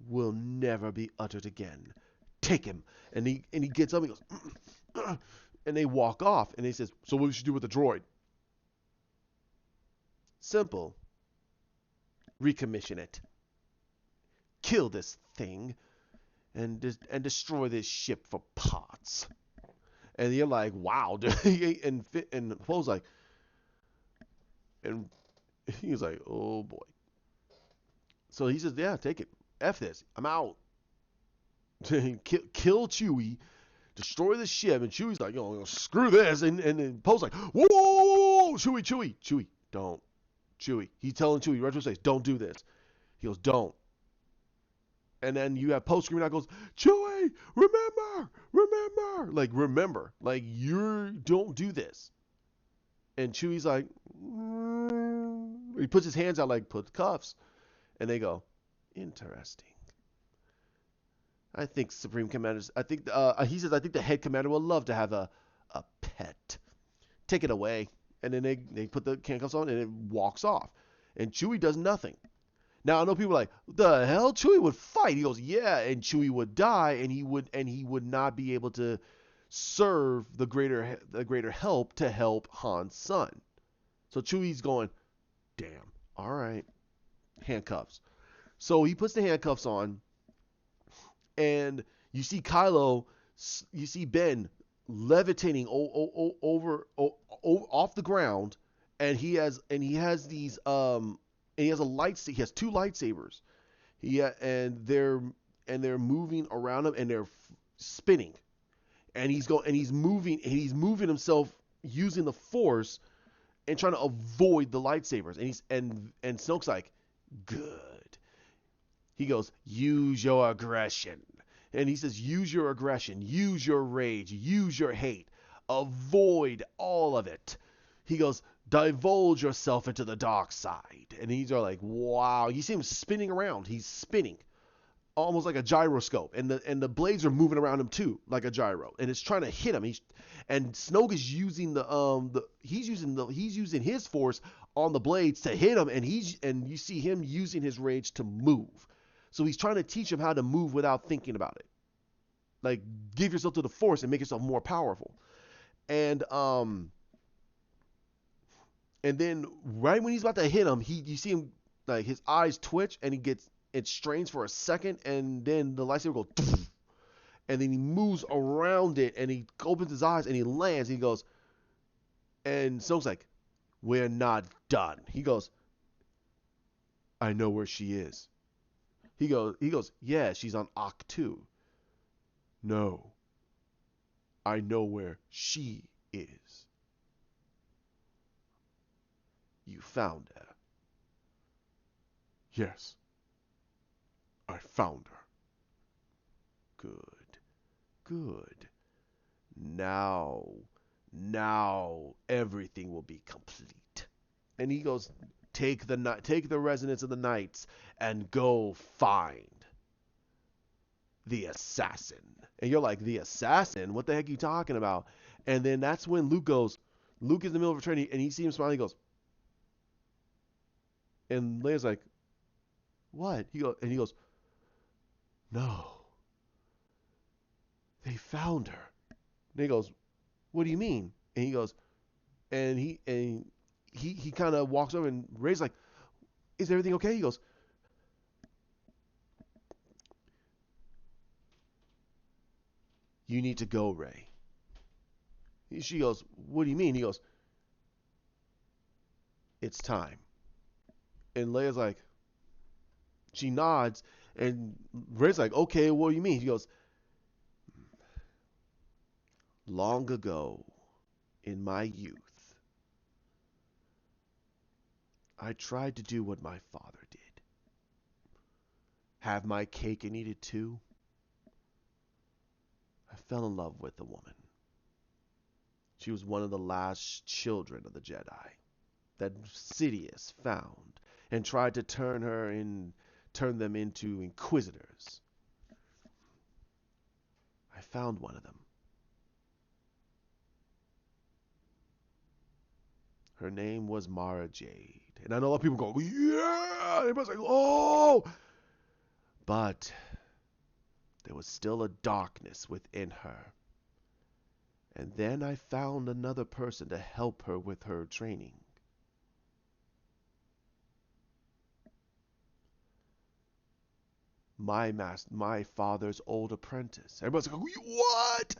Speaker 1: will never be uttered again. Take him. And he gets up, and he goes, and they walk off, and he says, so what should you do with the droid? Simple. Recommission it. Kill this thing and destroy this ship for parts. And you're like, wow, dude. and Poe's like, and he's like, oh boy. So he says, yeah, take it. F this. I'm out. Kill Chewie, destroy the ship, and Chewie's like, screw this, and then Poe's like, whoa, Chewie, don't, Chewie. He's telling Chewie right to his face, don't do this. He goes, don't. And then you have Poe screaming out, goes, Chewie, remember, like you don't do this. And Chewie's like, he puts his hands out like put cuffs, and they go, interesting. I think Supreme Commanders. He says, I think the head commander would love to have a pet. Take it away. And then they put the handcuffs on, and it walks off. And Chewie does nothing. Now I know people are like, the hell, Chewie would fight. He goes, yeah, and Chewie would die, and he would not be able to serve the greater help to help Han's son. So Chewie's going, damn, all right, handcuffs. So he puts the handcuffs on. And you see you see Ben levitating over off the ground, and he has these and he has he has two lightsabers. And they're moving around him, and they're spinning, and he's moving himself using the Force and trying to avoid the lightsabers, and Snoke's like, good. He goes, use your aggression. And he says, use your aggression, use your rage, use your hate, avoid all of it. He goes, divulge yourself into the dark side. And he's like, wow. You see him spinning around. He's spinning almost like a gyroscope. And the blades are moving around him too, like a gyro. And it's trying to hit him. And Snoke is using he's using his Force on the blades to hit him, and you see him using his rage to move. So he's trying to teach him how to move without thinking about it. Like, give yourself to the Force and make yourself more powerful. And then right when he's about to hit him, you see him, like, his eyes twitch, and it strains for a second, and then the lightsaber goes, and then he moves around it, and he opens his eyes, and he lands, and he goes, and Snoke's like, we're not done. He goes, I know where she is. He goes, yeah, she's on Octu. No, I know where she is. You found her. Yes, I found her. Good. Now everything will be complete. And he goes, take the resonance of the Knights and go find the assassin. And you're like, the assassin? What the heck are you talking about? And then that's when Luke is in the middle of a training, and he sees him smiling. He goes, and Leia's like, what? He goes, no, they found her. And he goes, what do you mean? And he goes, and he kind of walks over, and Rey's like, is everything okay? He goes, you need to go, Rey. She goes, what do you mean? He goes, it's time. And Leia's like, she nods, and Rey's like, okay, what do you mean? He goes, long ago, in my youth, I tried to do what my father did. Have my cake and eat it too. I fell in love with the woman. She was one of the last children of the Jedi that Sidious found and tried to turn them into inquisitors. I found one of them. Her name was Mara Jade. And I know a lot of people go, yeah! Everybody's like, oh! But there was still a darkness within her. And then I found another person to help her with her training. My father's old apprentice. Everybody's like, what?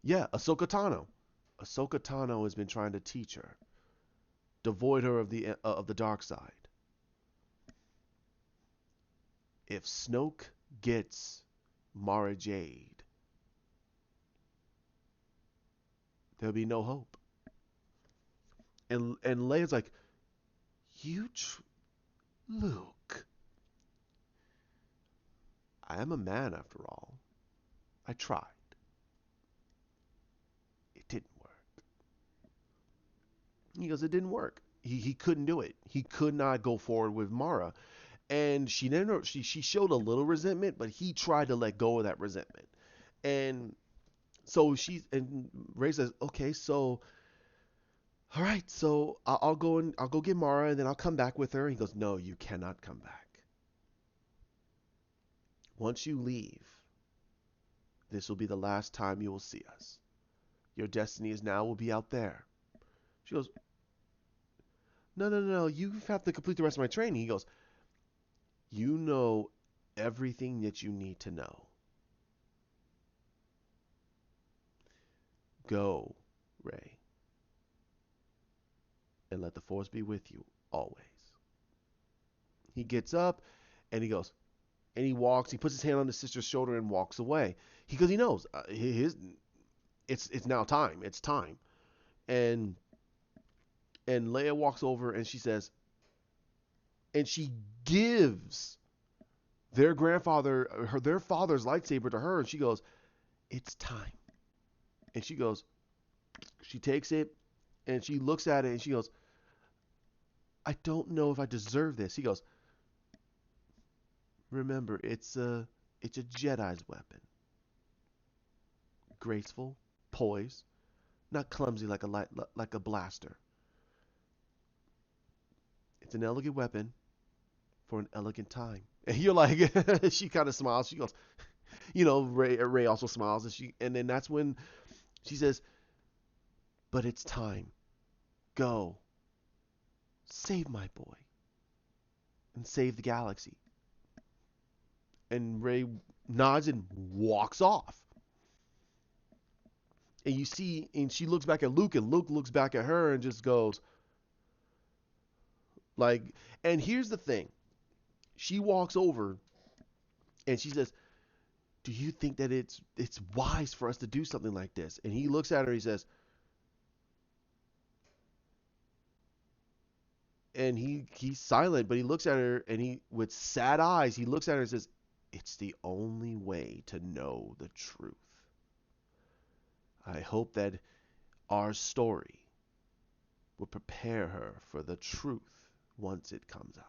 Speaker 1: Yeah, Ahsoka Tano. Ahsoka Tano has been trying to teach her, devoid her of the dark side. If Snoke gets Mara Jade, there'll be no hope. And Leia's like, Luke, I am a man after all. I tried. It didn't work. He goes, it didn't work. He couldn't do it. He could not go forward with Mara. And she showed a little resentment, but he tried to let go of that resentment. And and Rey says, okay, so all right, so I'll go get Mara and then I'll come back with her. He goes, no, you cannot come back. Once you leave, this will be the last time you will see us. Your destiny is now will be out there. She goes, no, you have to complete the rest of my training. He goes, you know everything that you need to know. Go, Rey, and let the Force be with you always. He gets up and he goes, and he walks. He puts his hand on his sister's shoulder and walks away. Because he knows it's now time. It's time. And Leia walks over and she says, and she gives their father's lightsaber to her, and she goes, it's time. And she takes it and she looks at it and she goes, I don't know if I deserve this. He goes, remember, it's a Jedi's weapon. Graceful, poised, not clumsy like a blaster. It's an elegant weapon for an elegant time. And you're like, she kind of smiles. She goes, Rey also smiles, and then that's when she says, but it's time. Go. Save my boy. And save the galaxy. And Rey nods and walks off. And she looks back at Luke, and Luke looks back at her and just goes, like, and here's the thing. She walks over and she says, do you think that it's wise for us to do something like this? And he looks at her, he says, and he's silent, but he looks at her and he, with sad eyes, he looks at her and says, it's the only way to know the truth. I hope that our story will prepare her for the truth once it comes out.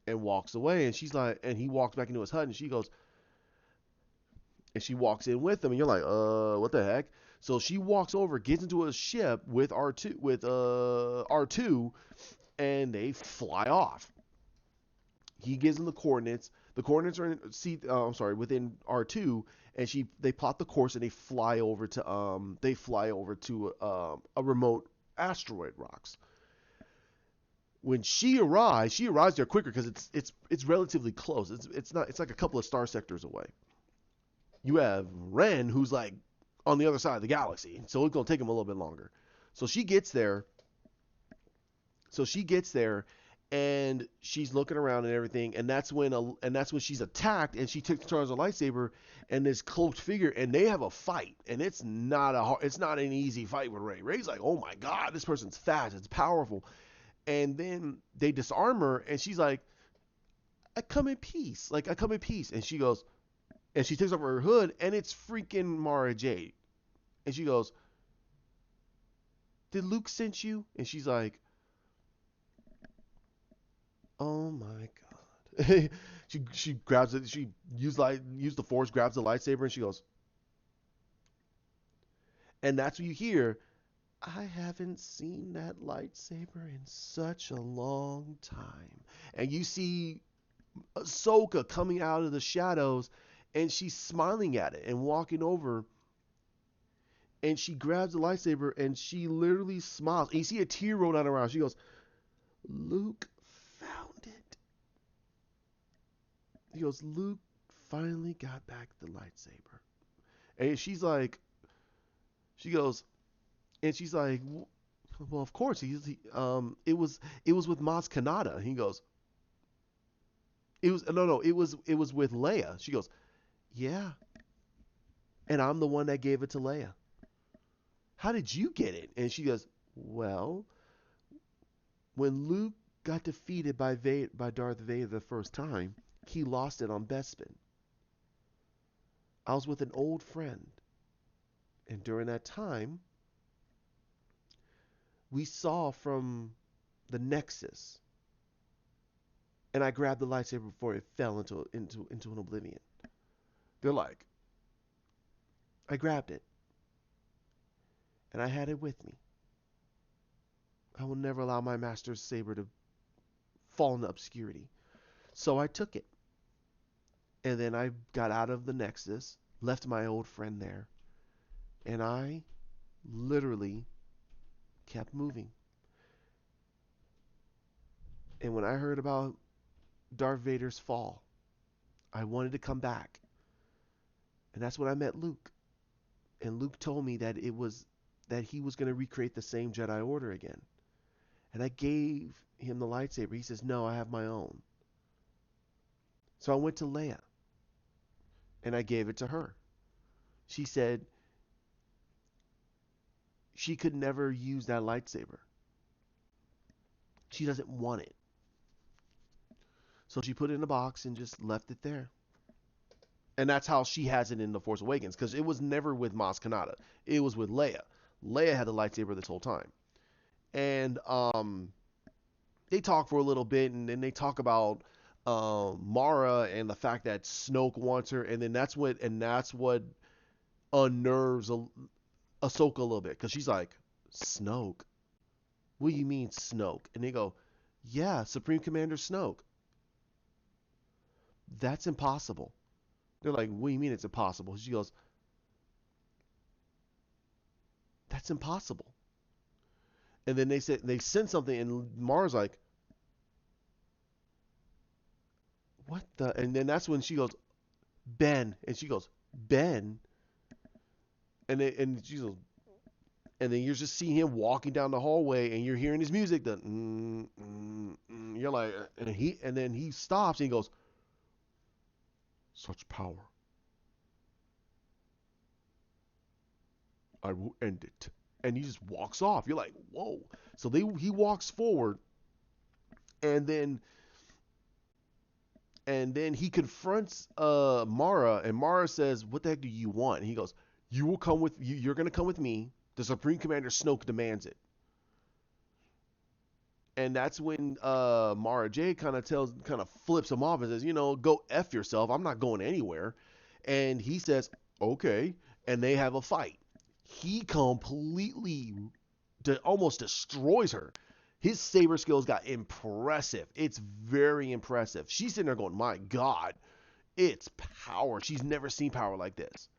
Speaker 1: And walks away, and she's like, and he walks back into his hut, and she goes, and she walks in with him, and you're like, what the heck? So she walks over, gets into a ship with R2, and they fly off. He gives them the coordinates. The coordinates are within R2, and they plot the course, and they fly over to a remote asteroid rocks. When she arrives there quicker because it's relatively close. It's like a couple of star sectors away. You have Ren, who's like on the other side of the galaxy, so it's gonna take him a little bit longer. So she gets there, and she's looking around and everything, and that's when she's attacked, and she takes charge of the lightsaber, and this cloaked figure, and they have a fight, and it's not an easy fight with Rey. Rey's like, oh my god, this person's fast, it's powerful. And then they disarm her, and she's like, I come in peace. And she goes, And she takes off her hood, and it's freaking Mara Jade. And she goes, "Did Luke send you?" And she's like, "Oh my god." she grabs it. She used the force, grabs the lightsaber, and she goes, and that's what you hear. I haven't seen that lightsaber in such a long time. And you see Ahsoka coming out of the shadows, and she's smiling at it and walking over, and she grabs the lightsaber and she literally smiles. And you see a tear roll down her eyes. She goes, "Luke found it." He goes, "Luke finally got back the lightsaber." And she goes, and she's like, "Well, of course it was with Maz Kanata." He goes, "It was no, it was with Leia." She goes, "Yeah, and I'm the one that gave it to Leia." "How did you get it?" And she goes, "Well, when Luke got defeated by Darth Vader the first time, he lost it on Bespin. I was with an old friend, and during that time, we saw from the Nexus, and I grabbed the lightsaber before it fell into an oblivion." They're like, "I grabbed it, and I had it with me. I will never allow my master's saber to fall into obscurity. So I took it, and then I got out of the Nexus, left my old friend there, and I literally kept moving. And when I heard about Darth Vader's fall, I wanted to come back. And that's when I met Luke. And Luke told me that he was going to recreate the same Jedi Order again. And I gave him the lightsaber. He says, "No, I have my own." So I went to Leia and I gave it to her. She said she could never use that lightsaber. She doesn't want it. So she put it in a box and just left it there. And that's how she has it in The Force Awakens, because it was never with Maz Kanata. It was with Leia. Leia had the lightsaber this whole time. And they talk for a little bit, and then they talk about Mara and the fact that Snoke wants her, and then that's what unnerves Ahsoka a little bit, because she's like, "Snoke? What do you mean Snoke?" And they go, "Yeah, Supreme Commander Snoke." "That's impossible." They're like, "What do you mean it's impossible?" She goes, "That's impossible." And then they send something, and Mara's like, "What the?" And then that's when she goes, "Ben," and she goes, "Ben," and she goes, and then you're just seeing him walking down the hallway, and you're hearing his music. You're like, and then he stops and he goes, "Such power, I will end it." And he just walks off. You're like, "Whoa!" So he walks forward, and then he confronts Mara, and Mara says, "What the heck do you want?" And he goes, "You will come with you. You're gonna come with me. The Supreme Commander Snoke demands it." And that's when Mara Jade kind of flips him off and says, "Go f yourself. I'm not going anywhere." And he says, "Okay," and they have a fight. He completely almost destroys her. His saber skills got impressive. It's very impressive. She's sitting there going, "My God, it's power." She's never seen power like this.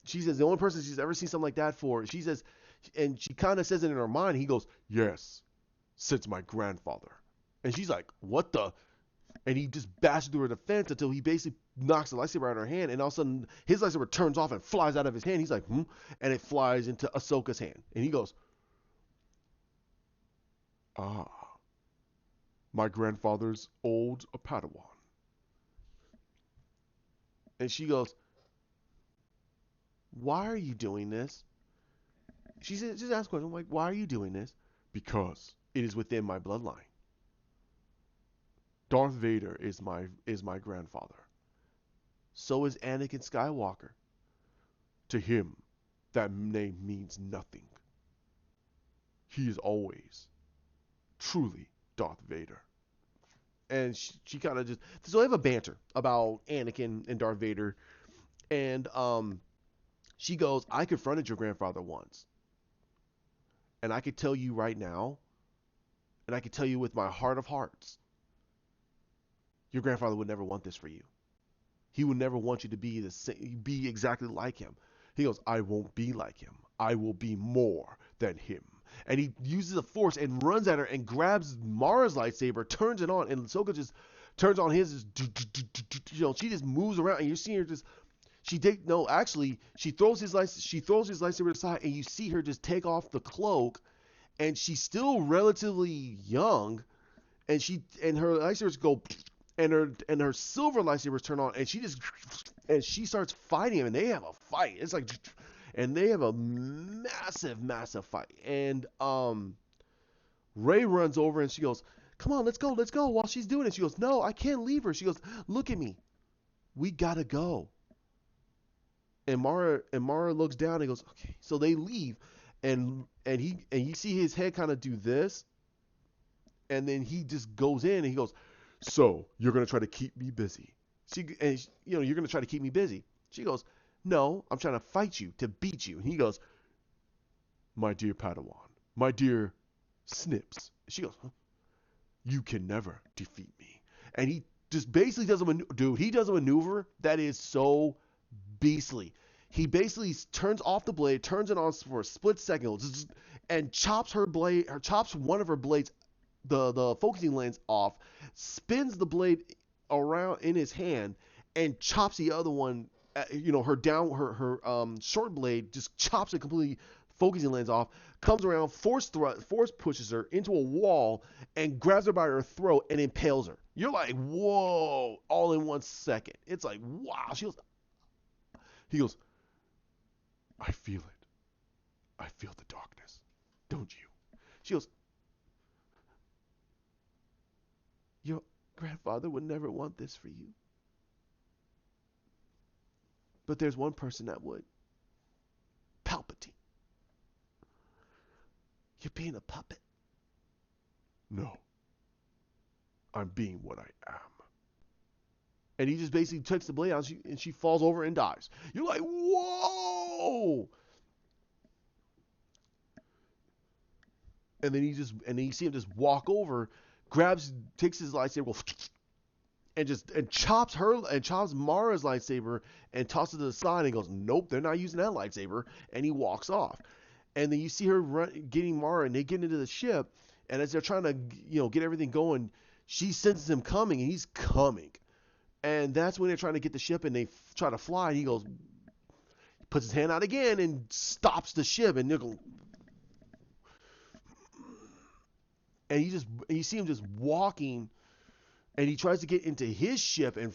Speaker 1: She says the only person she's ever seen something like that for. She says, and she kind of says it in her mind. He goes, "Yes, since my grandfather." And she's like, "What the?" And he just bashes through her defense until he basically knocks the lightsaber out of her hand, and all of a sudden his lightsaber turns off and flies out of his hand. He's like, "Hmm," and it flies into Ahsoka's hand, and he goes, "Ah, my grandfather's old Padawan." And she goes, "Why are you doing this?" She says, just ask a question, like, "Why are you doing this?" "Because it is within my bloodline. Darth Vader is my grandfather. So is Anakin Skywalker. To him, that name means nothing. He is always, truly Darth Vader. And she kind of just, so they have a banter about Anakin and Darth Vader. And she goes, I confronted your grandfather once. And I could tell you right now, and I could tell you with my heart of hearts, your grandfather would never want this for you. He would never want you to be be exactly like him. He goes, I won't be like him. I will be more than him. And he uses the force and runs at her and grabs Mara's lightsaber, turns it on, and Ahsoka just turns on his. She just moves around, and you're seeing her just. She throws his lightsaber aside, and you see her just take off the cloak, and she's still relatively young, and her lightsabers go, and her silver lightsabers turn on, and she starts fighting him, and they have a fight. It's like, and they have a massive fight, and Rey runs over and she goes, "Come on, let's go." While she's doing it, she goes, "No, I can't leave her." She goes, "Look at me, we gotta go." And Mara looks down and goes, "Okay." So they leave, and you see his head kind of do this, and then he just goes in and he goes, "So you're gonna try to keep me busy?" You're gonna try to keep me busy. She goes, "No, I'm trying to fight you to beat you." And he goes, "My dear Padawan, my dear Snips." She goes, "Huh? You can never defeat me." And he just basically does a maneuver that is so beastly. He basically turns off the blade, turns it on for a split second, and chops one of her blades, the focusing lens off, spins the blade around in his hand, and chops the other one. Her short blade just chops it completely, focusing lens off. Comes around, force pushes her into a wall, and grabs her by her throat and impales her. You're like, whoa! All in 1 second. It's like, wow. He goes, I feel it. I feel the darkness. Don't you? She goes, your grandfather would never want this for you. But there's one person that would. Palpatine. You're being a puppet. No. I'm being what I am. And he just basically takes the blade out, and she falls over and dies. You're like, whoa! And then you see him just walk over, takes his lightsaber, and chops Mara's lightsaber and tosses it to the side and goes, nope, they're not using that lightsaber, and he walks off. And then you see her getting Mara, and they get into the ship, and as they're trying to get everything going, she senses him coming, and he's coming. And that's when they're trying to get the ship, and they try to fly, and he puts his hand out again and stops the ship, and and you see him just walking, and he tries to get into his ship, and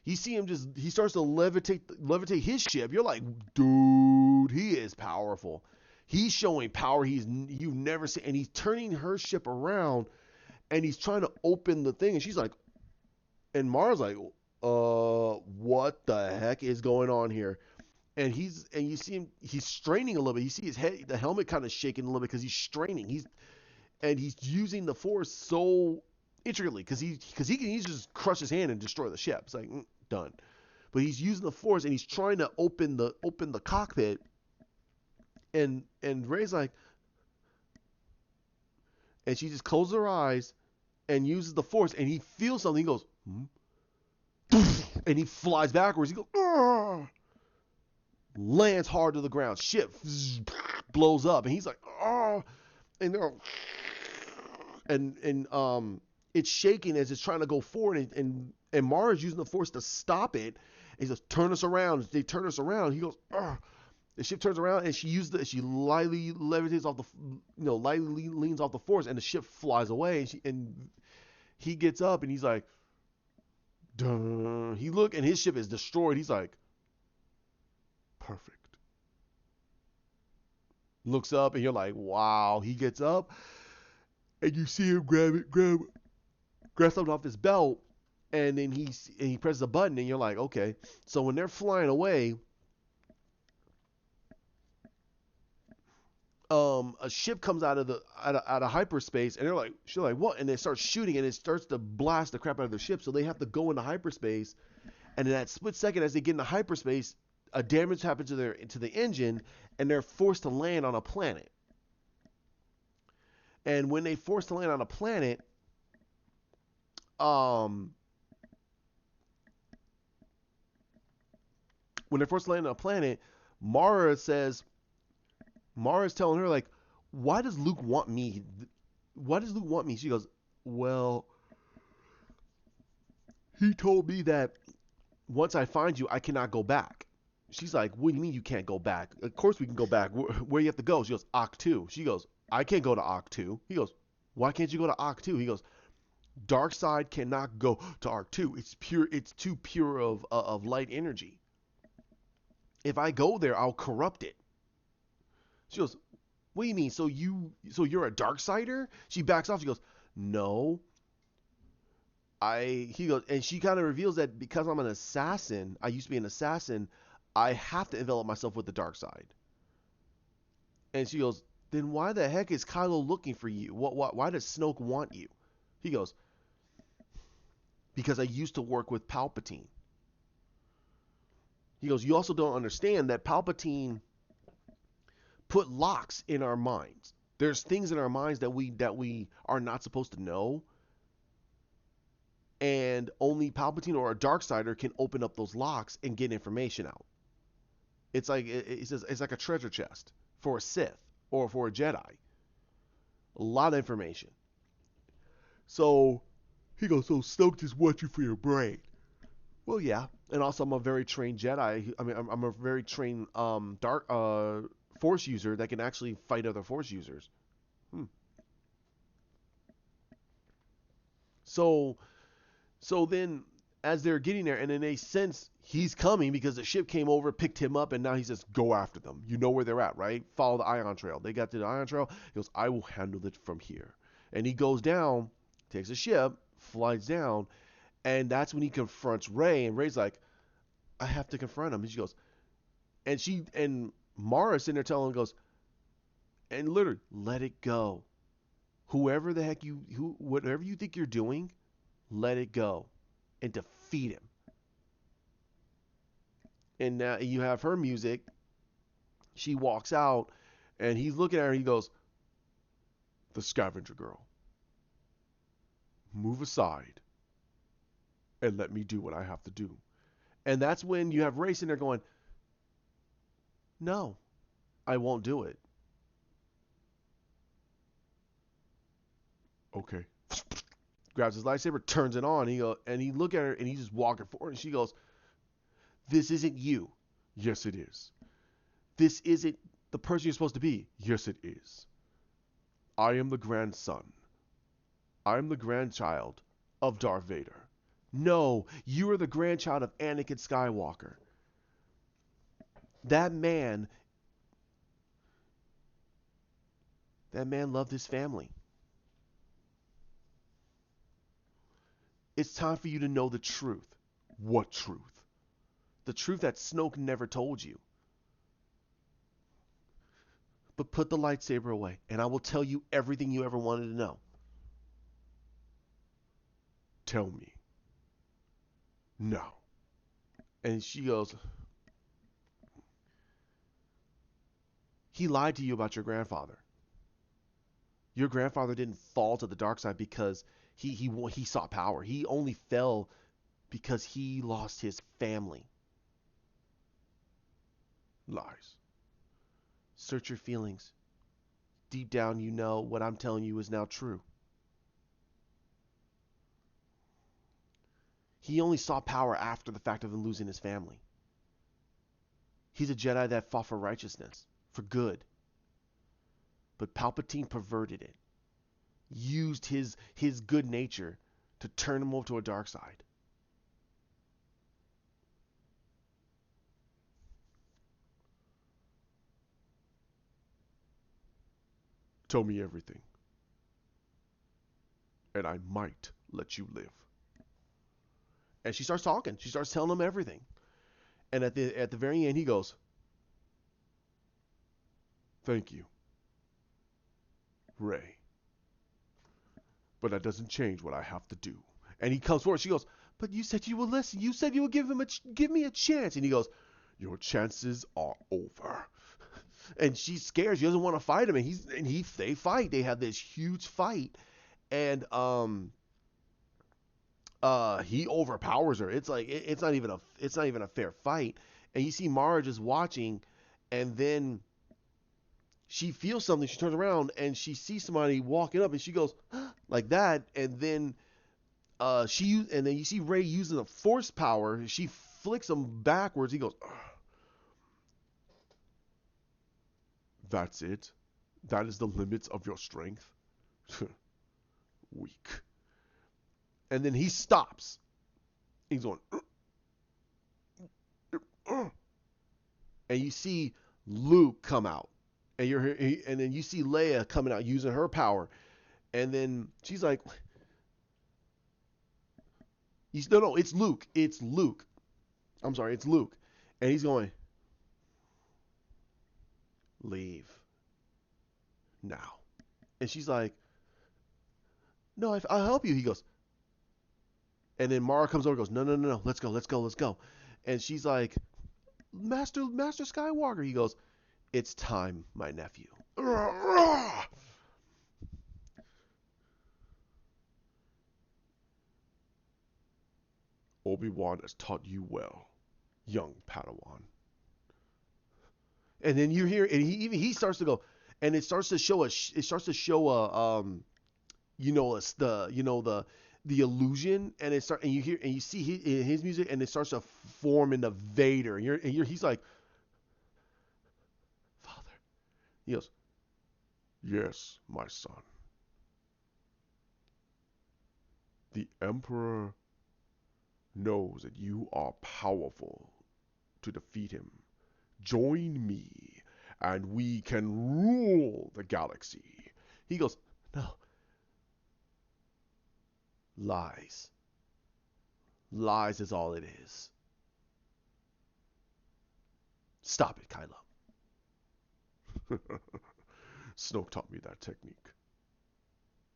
Speaker 1: he starts to levitate his ship. You're like, dude, he is powerful. He's showing power you've never seen, and he's turning her ship around, and he's trying to open the thing, and she's like, and Mara's like, what the heck is going on here? And you see him, he's straining a little bit. You see his head, the helmet kind of shaking a little bit because he's straining. He's using the force so intricately because he can just crush his hand and destroy the ship. It's like, done. But he's using the force, and he's trying to open the cockpit. And Rey's like, and she just closes her eyes and uses the force, and he feels something. He goes, and he flies backwards. He goes, Argh! Lands hard to the ground. Ship blows up, and he's like, oh, and they're, and it's shaking as it's trying to go forward, and Mara's using the force to stop it. And he says, turn us around. They turn us around. He goes, Argh! The ship turns around, and she lightly levitates off lightly leans off the force, and the ship flies away. And he gets up, and he's like, duh. And his ship is destroyed. He's like, perfect. Looks up, and you're like, wow. He gets up, and you see him grab something off his belt, And then he presses a button, and you're like, okay. So when they're flying away, a ship comes out of hyperspace, and she's like, what? And they start shooting, and it starts to blast the crap out of the ship. So they have to go into hyperspace, and in that split second, as they get into hyperspace, a damage happens to the engine, and they're forced to land on a planet. And when they forced to land on a planet, um, when they're forced to land on a planet, Mara says, Mara's telling her like, why does Luke want me? Why does Luke want me? She goes, well, he told me that once I find you, I cannot go back. She's like, what do you mean you can't go back? Of course we can go back. Where do you have to go? She goes, Oct 2. She goes, I can't go to Oct 2. He goes, why can't you go to Oct 2? He goes, Dark side cannot go to Arc 2. It's pure. It's too pure of light energy. If I go there, I'll corrupt it. She goes, what do you mean? So you're a dark sider? She backs off. She goes, no. He goes, and she kind of reveals that because I'm an assassin, I used to be an assassin, I have to envelop myself with the dark side. And she goes, then why the heck is Kylo looking for you? Why does Snoke want you? He goes, because I used to work with Palpatine. He goes, you also don't understand that Palpatine put locks in our minds. There's things in our minds that we are not supposed to know, and only Palpatine or a Darksider can open up those locks and get information out. It's like it's like a treasure chest for a Sith or for a Jedi. A lot of information. So he goes, so Snoke just wants you for your brain. Well, yeah, and also I'm a very trained Jedi. I mean, I'm a very trained dark Force user that can actually fight other Force users. Hmm. So then as they're getting there, and then they sense he's coming because the ship came over, picked him up, and now he says, go after them. You know where they're at, right? Follow the ion trail. They got to the ion trail. He goes, I will handle it from here. And he goes down, takes a ship, flies down, and that's when he confronts Rey, and Rey's like, I have to confront him. And she goes, and Mara's sitting there telling him, goes, and literally, let it go. Whatever you think you're doing, let it go and defeat him. And now you have her music. She walks out, and he's looking at her. And he goes, "The scavenger girl, move aside and let me do what I have to do." And that's when you have Rey sitting there going, "No, I won't do it." Okay. Grabs his lightsaber, turns it on. He look at her, and he's just walking forward. And she goes, "This isn't you." Yes, it is. This isn't the person you're supposed to be. Yes, it is. I am the grandson. I am the grandchild of Darth Vader. No, you are the grandchild of Anakin Skywalker. That man, that man loved his family. It's time for you to know the truth. What truth? The truth that Snoke never told you. But put the lightsaber away, and I will tell you everything you ever wanted to know. Tell me. No. And she goes, he lied to you about your grandfather. Your grandfather didn't fall to the dark side because he sought power. He only fell because he lost his family. Lies. Search your feelings. Deep down, you know what I'm telling you is now true. He only saw power after the fact of him losing his family. He's a Jedi that fought for righteousness, for good. But Palpatine perverted it, used his good nature to turn him over to a dark side. Tell me everything, and I might let you live. And she starts talking. She starts telling him everything. And at the very end, he goes, "Thank you, Ray. But that doesn't change what I have to do." And he comes forward. She goes, "But you said you would listen. You said you would give me a chance." And he goes, "Your chances are over." And she's scared. She doesn't want to fight him. They fight. They have this huge fight. And he overpowers her. It's like it's not even a fair fight. And you see Mara just watching, and then she feels something. She turns around and she sees somebody walking up, and she goes like that. And then you see Ray using the force power. She flicks him backwards. He goes, "Ugh. That's it. That is the limits of your strength. Weak." And then he stops. He's going, and you see Luke come out, and and then you see Leia coming out using her power, and then she's like, no, it's Luke. It's Luke. I'm sorry, it's Luke. And he's going, "Leave now." And she's like, "No, I'll help you." He goes, and then Mara comes over and goes, "No, no, no, no, let's go, let's go, let's go." And she's like, Master Skywalker." He goes, "It's time, my nephew." "Obi-Wan has taught you well, young Padawan." And then you hear, and he starts to go, and it starts to show the illusion, and and you hear and you see his music, and it starts to form into Vader, he's like, "Father." He goes, "Yes, my son. The Emperor knows that you are powerful to defeat him. Join me, and we can rule the galaxy." He goes, "No, lies. Lies is all it is. Stop it, Kylo." "Snoke taught me that technique.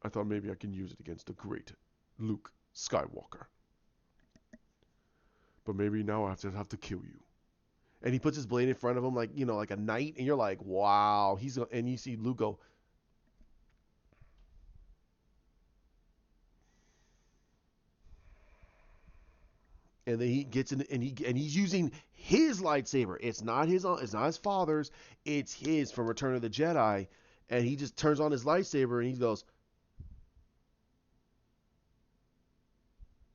Speaker 1: I thought maybe I can use it against the great Luke Skywalker. But maybe now I have to kill you." And he puts his blade in front of him, like, like a knight, and you're like, "Wow." And you see Luke go, and then he gets in, and he's using his lightsaber. It's not his father's. It's his from Return of the Jedi. And he just turns on his lightsaber, and he goes,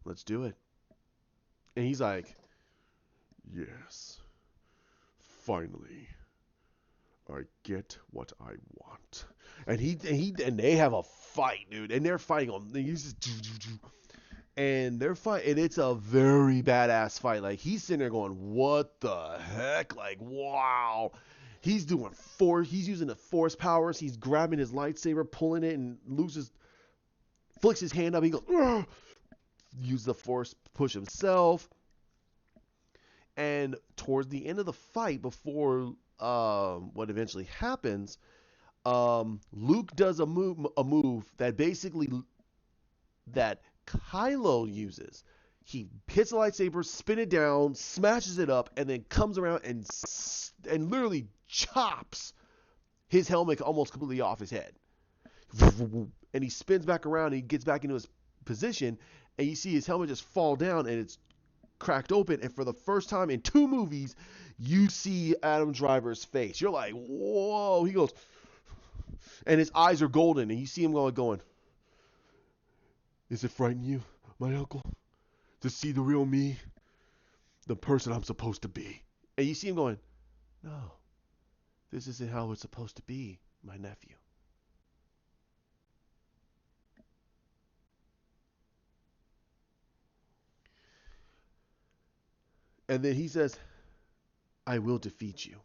Speaker 1: "Let's do it." And he's like, "Yes, finally, I get what I want." And they have a fight, dude. And they're fighting on. He's just, and they're fighting, and it's a very badass fight. Like, he's sitting there going, "What the heck?" Like, wow. He's using the force powers. He's grabbing his lightsaber, pulling it, and flicks his hand up. He goes, "Ugh!" Use the force push himself. And towards the end of the fight, before what eventually happens, Luke does a move that Kylo uses. He hits the lightsaber, spin it down, smashes it up, and then comes around and literally chops his helmet almost completely off his head. And he spins back around, and he gets back into his position, and you see his helmet just fall down, and it's cracked open. And for the first time in 2 movies, you see Adam Driver's face. You're like, "Whoa." He goes, and his eyes are golden, and you see him going, "Is it frightening you, my uncle, to see the real me, the person I'm supposed to be?" And you see him going, "No, this isn't how it's supposed to be, my nephew." And then he says, "I will defeat you."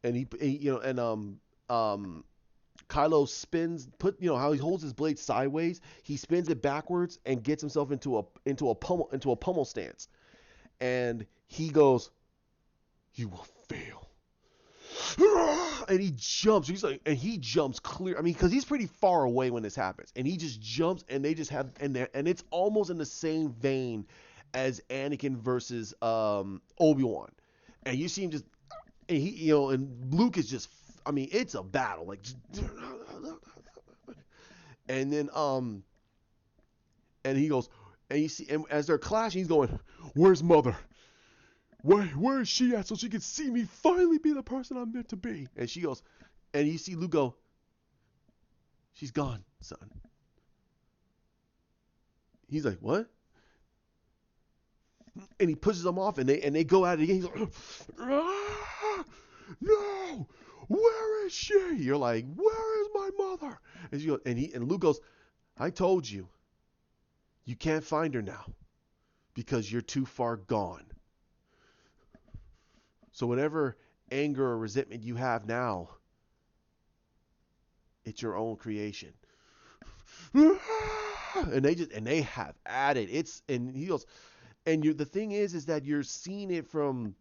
Speaker 1: And he and Kylo Kylo spins, how he holds his blade sideways. He spins it backwards and gets himself into a pummel stance. And he goes, "You will fail." And he jumps. He jumps clear. I mean, because he's pretty far away when this happens, and he just jumps, and they just have, and it's almost in the same vein as Anakin versus Obi-Wan, and you see him just, and and Luke is just, I mean, it's a battle, like, and then and he goes, and you see, and as they're clashing, he's going, "Where's Mother? Where is she at so she can see me finally be the person I'm meant to be?" And she goes, and you see Luke go, "She's gone, son." He's like, "What?" And he pushes them off, and they go at it again. He's like, "Ah, no, where is she?" You're like, "Where is my mother?" And she goes, and Luke goes, "I told you, you can't find her now because you're too far gone. So whatever anger or resentment you have now, it's your own creation." And they have at it. And he goes, and the thing is that you're seeing it from,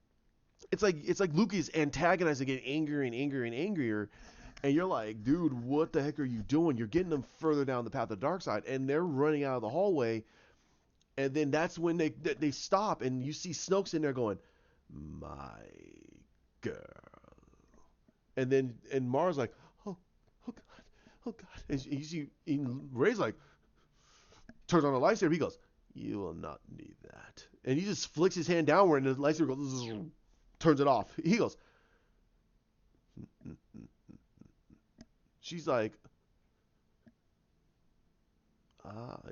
Speaker 1: it's like Luke is antagonizing, getting angrier and angrier and angrier, and you're like, "Dude, what the heck are you doing?" You're getting them further down the path of the dark side, and they're running out of the hallway, and then that's when they stop, and you see Snoke's in there going, "My girl," and Mara's like, "Oh, oh God, oh God," and you see Rey's like, turns on the lightsaber. He goes, "You will not need that," and he just flicks his hand downward, and the lightsaber goes, turns it off. He goes, she's like,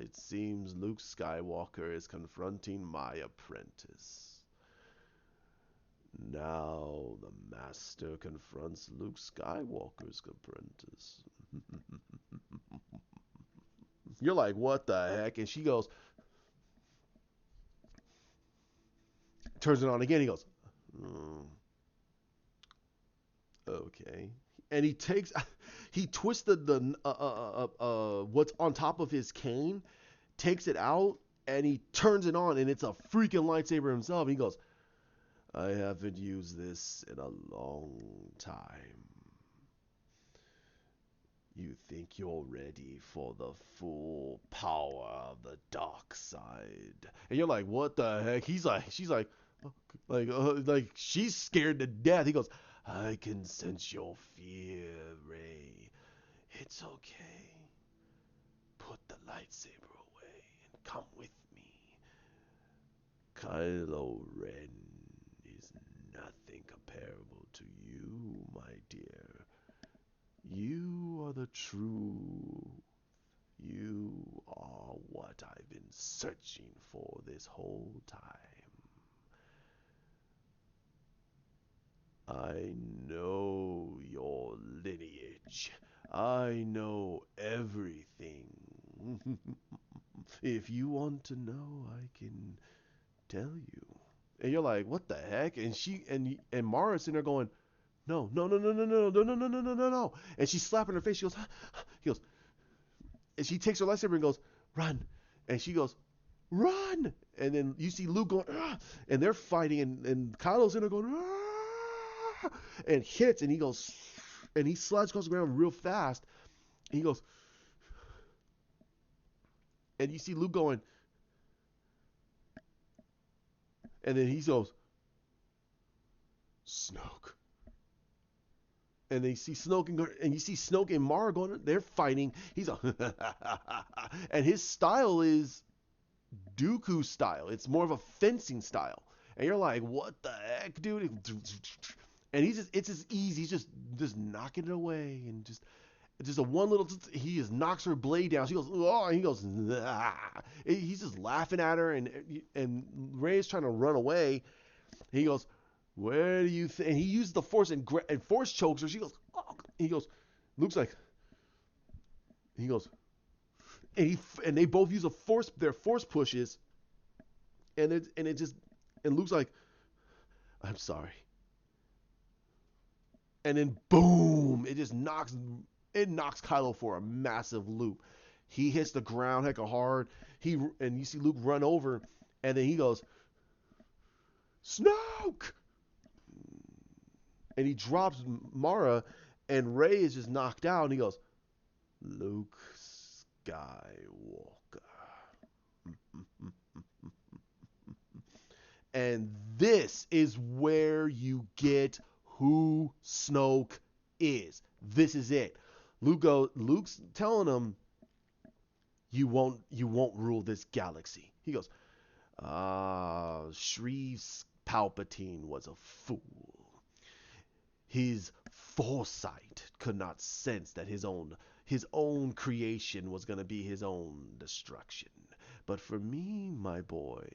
Speaker 1: "It seems Luke Skywalker is confronting my apprentice. Now the master confronts Luke Skywalker's apprentice." You're like, "What the heck?" And she goes, turns it on again. He goes, "Mm, okay." And he twists the what's on top of his cane, takes it out, and he turns it on, and it's a freaking lightsaber himself. He goes, "I haven't used this in a long time. You think you're ready for the full power of the dark side?" And you're like, "What the heck?" She's like, she's scared to death. He goes, "I can sense your fear, Rey. It's okay. Put the lightsaber away and come with me. Kylo Ren is nothing comparable to you, my dear. You are the truth. You are what I've been searching for this whole time. I know your lineage. I know everything. If you want to know, I can tell you." And you're like, "What the heck?" And Mara's in there going, "No, no, no, no, no, no, no, no, no, no, no, no, no." And she's slapping her face. She goes, he goes, and she takes her lightsaber and goes, "Run." And she goes, "Run." And then you see Luke going, "Ah," and they're fighting, and Kylo's in there going, "Ah," and hits, and he goes, and he slides across the ground real fast. And he goes, and you see Luke going, and then he goes, "Snoke." And they see Snoke and you see Snoke and Mara going, they're fighting. He's a, and his style is Dooku style. It's more of a fencing style. And you're like, "What the heck, dude?" And it's just easy. He's just knocking it away, and just a one little, he just knocks her blade down. She goes, "Oh," and he goes, "Ah." He's just laughing at her, and Rey's trying to run away. He goes, "Where do you think?" And he uses the force and force chokes her. She goes, "Oh." He goes, Luke's like, he goes, and they both use their force pushes, and it just, and Luke's like, "I'm sorry." And then boom, it just knocks It knocks Kylo for a massive loop. He hits the ground hecka hard. And you see Luke run over, and then he goes, Snoke! And he drops Mara, and Rey is just knocked out, and he goes, Luke Skywalker. And this is where you get who Snoke is. This is it. Luke's telling him, you won't rule this galaxy. He goes, Shreve's Palpatine was a fool. His foresight could not sense that his own creation was going to be his own destruction. But for me, my boy,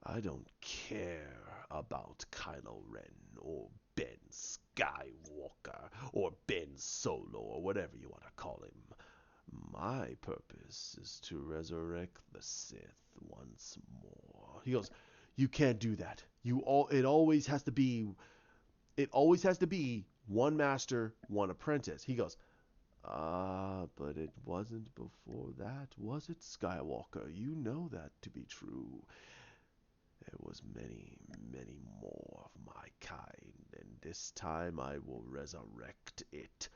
Speaker 1: I don't care about Kylo Ren or Ben Skywalker or Ben Solo or whatever you want to call him. My purpose is to resurrect the Sith once more. He goes, you can't do that. It always has to be one master, one apprentice. He goes, but it wasn't before that, was it, Skywalker? You know that to be true. There was many, many more of my kind, and this time I will resurrect it.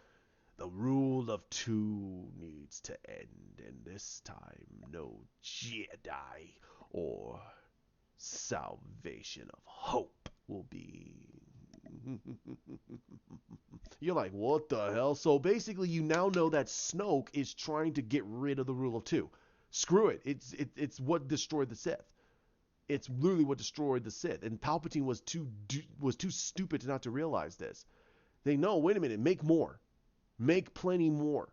Speaker 1: The rule of two needs to end, and this time no Jedi or salvation of hope will be. You're like, what the hell? So basically, you now know that Snoke is trying to get rid of the rule of two. Screw it. It's what destroyed the Sith. It's literally what destroyed the Sith. And Palpatine was too stupid to not to realize this. They know. Wait a minute. Make more. Make plenty more.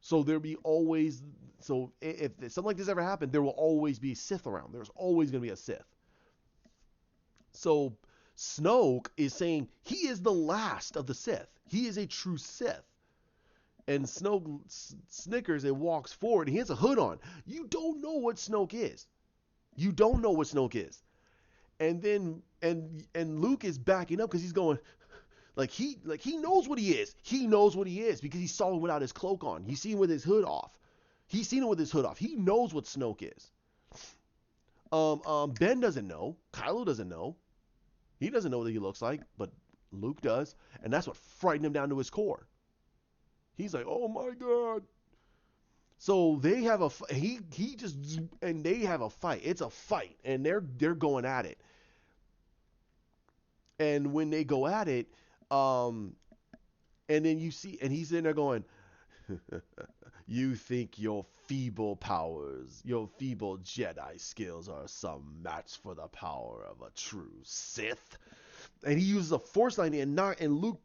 Speaker 1: So there be always. So if something like this ever happened, there will always be a Sith around. There's always going to be a Sith. So Snoke is saying he is the last of the Sith. He is a true Sith. And Snoke snickers and walks forward. And he has a hood on. You don't know what Snoke is. You don't know what Snoke is. And then and Luke is backing up because he's going he knows what he is. He knows what he is because he saw him without his cloak on. He's seen him with his hood off. He's seen him with his hood off. He knows what Snoke is. Ben doesn't know. Kylo doesn't know. He doesn't know what he looks like, but Luke does, and that's what frightened him down to his core. He's like, "Oh my god!" So they have they have a fight. It's a fight, and they're going at it. And when they go at it, and then you see, and he's in there going, "You think your feeble powers, your feeble Jedi skills are some match for the power of a true Sith?" And he uses a force lightning, and Luke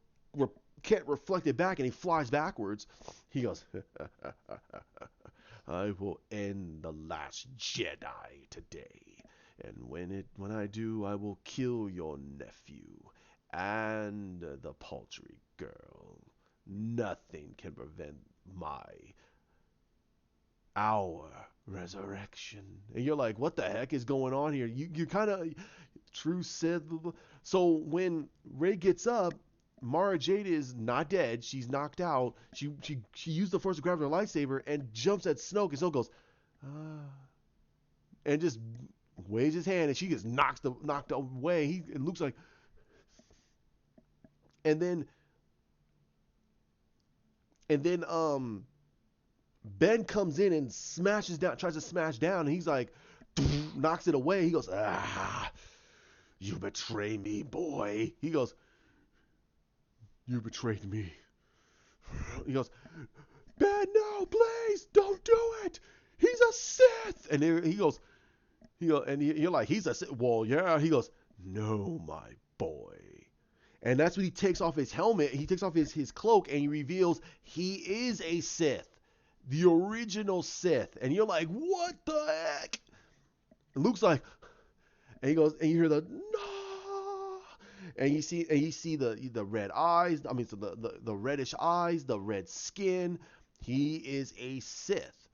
Speaker 1: can't reflect it back, and he flies backwards. He goes, "I will end the last Jedi today, and when I do, I will kill your nephew and the paltry girl. Nothing can prevent our resurrection." And you're like, what the heck is going on here? You're kind of true Sith. So when Rey gets up, Mara Jade is not dead. She's knocked out. She used the force to grab her lightsaber and jumps at Snoke, and Snoke goes, and just waves his hand, and she gets knocked away. And Luke's like, and then Ben comes in and tries to smash down, and he's like, knocks it away. He goes, you betray me, boy. He goes, you betrayed me. He goes, Ben, no, please, don't do it. He's a Sith. And he goes, and you're like, he's a Sith. Well, yeah. He goes, no, my boy. And that's when he takes off his helmet. He takes off his cloak, and he reveals he is a Sith. The original Sith. And you're like, what the heck? And Luke's like, and he goes, and you hear the no, and you see the red eyes. I mean, so the reddish eyes, the red skin. He is a Sith.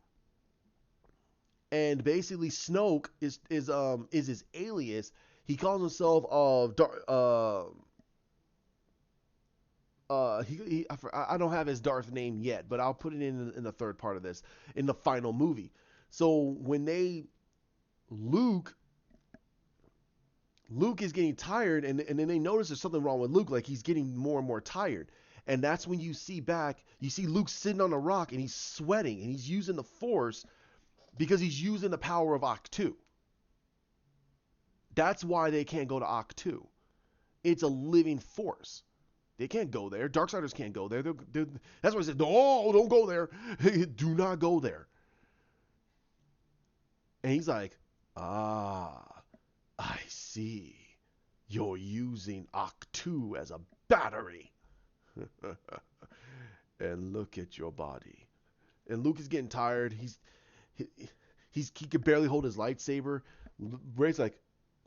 Speaker 1: And basically, Snoke is his alias. He calls himself I don't have his Darth name yet, but I'll put it in the third part of this, in the final movie. So when Luke Luke is getting tired, and then they notice there's something wrong with Luke, like he's getting more and more tired. And that's when you see Luke sitting on a rock and he's sweating and he's using the Force because he's using the power of Ahch-To. That's why they can't go to Ahch-To. It's a living force. They can't go there. Darksiders can't go there. That's why I said, "Oh, don't go there. Do not go there." And he's like, "Ah, I see. You're using Ahch-To as a battery." And look at your body. And Luke is getting tired. He, he can barely hold his lightsaber. Rey's like,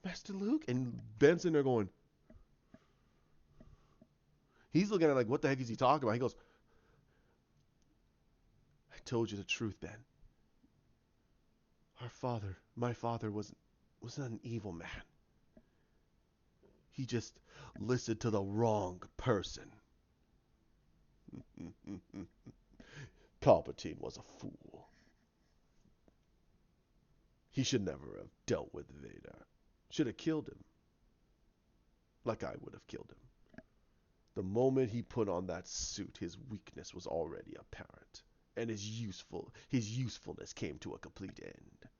Speaker 1: "Master Luke," and Ben's in there going. He's looking at it like, what the heck is he talking about? He goes, "I told you the truth, Ben. My father was not an evil man. He just listened to the wrong person." Palpatine was a fool. He should never have dealt with Vader. Should have killed him, like I would have killed him. The moment he put on that suit, his weakness was already apparent, and his usefulness came to a complete end.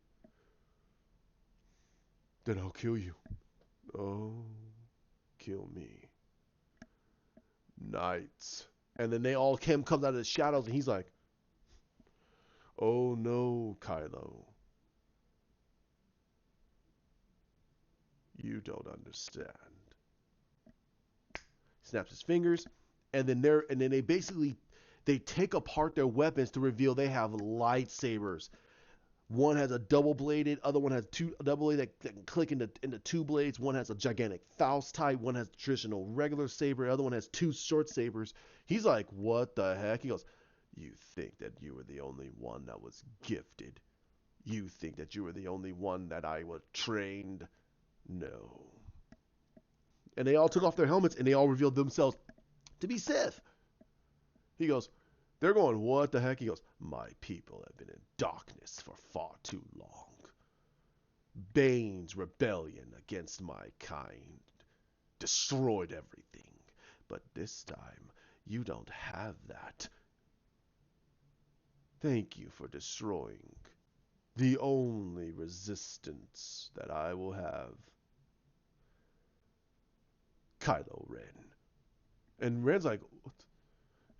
Speaker 1: Then I'll kill you. Oh, kill me. Knights. And then they all come out of the shadows, and he's like, "Oh no, Kylo. You don't understand." He snaps his fingers, and then they take apart their weapons to reveal they have lightsabers. One has a double bladed, other one has two double bladed that can click into two blades. One has a gigantic Faust type, one has a traditional regular saber, the other one has two short sabers. He's like, "What the heck?" He goes, "You think that you were the only one that was gifted? You think that you were the only one that I was trained? No." And they all took off their helmets and they all revealed themselves to be Sith. He goes, they're going, "What the heck?" He goes, "My people have been in darkness for far too long. Bane's rebellion against my kind destroyed everything. But this time, you don't have that. Thank you for destroying the only resistance that I will have. Kylo Ren." And Ren's like, "What?"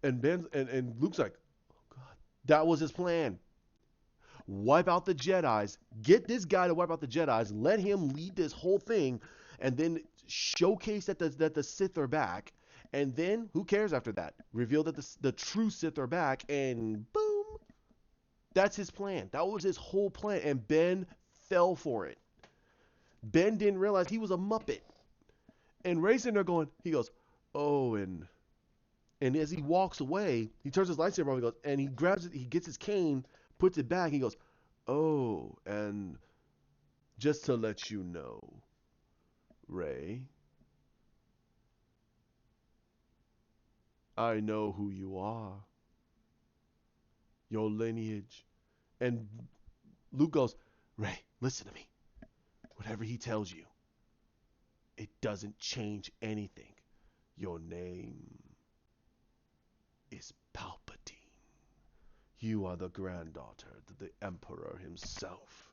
Speaker 1: And Luke's like, "Oh God." That was his plan. Wipe out the Jedi's. Get this guy to wipe out the Jedi's. Let him lead this whole thing, and then showcase that the Sith are back. And then who cares after that? Reveal that the true Sith are back, and boom. That's his plan. That was his whole plan, and Ben fell for it. Ben didn't realize he was a Muppet. And Ray's in there going, he goes, "Oh," and as he walks away, he turns his lightsaber off. He goes, and he grabs it. He gets his cane, puts it back. He goes, "Oh, and just to let you know, Ray, I know who you are. Your lineage." And Luke goes, "Ray, listen to me. Whatever he tells you, it doesn't change anything. Your name is Palpatine. You are the granddaughter to the Emperor himself.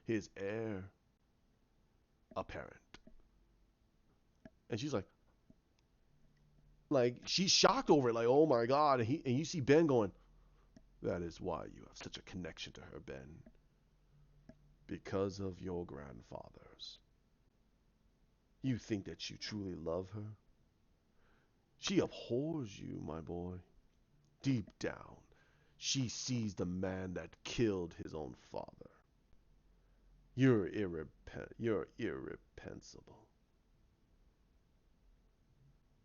Speaker 1: His heir apparent." And she's like she's shocked over it, like, "Oh my God." And you see Ben going, "That is why you have such a connection to her, Ben. Because of your grandfathers. You think that you truly love her? She abhors you, my boy. Deep down, she sees the man that killed his own father. You're irrepensible.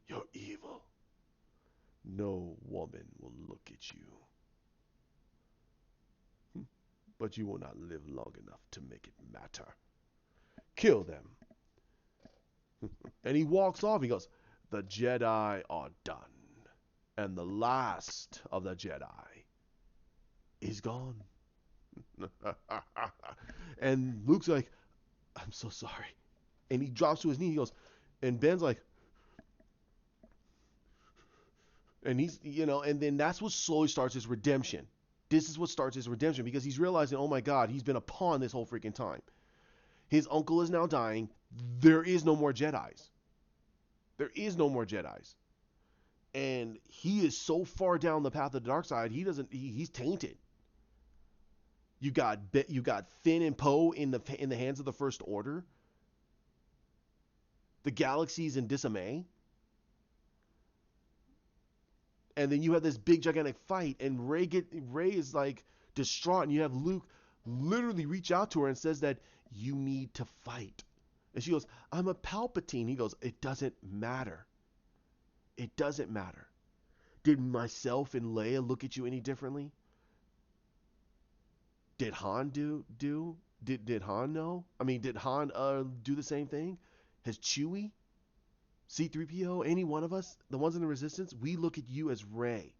Speaker 1: You're evil. No woman will look at you. But you will not live long enough to make it matter. Kill them." And he walks off. He goes, The Jedi are done. And the last of the Jedi is gone. And Luke's like, I'm so sorry. And he drops to his knee. He goes, and Ben's like, and he's, and then that's what slowly starts his redemption. This is what starts his redemption because he's realizing, oh my God, he's been a pawn this whole freaking time. His uncle is now dying. There is no more Jedis. There is no more Jedis. And he is so far down the path of the dark side, he's tainted. You got Finn and Poe in the hands of the First Order. The galaxy's in disarray. And then you have this big gigantic fight, and Rey is like distraught, and you have Luke literally reach out to her and says that you need to fight. And she goes, I'm a Palpatine. He goes, it doesn't matter. It doesn't matter. Did myself and Leia look at you any differently? Did Han do? Did Han know? I mean, did Han do the same thing? Has Chewie, C-3PO, any one of us, the ones in the Resistance, we look at you as Rey,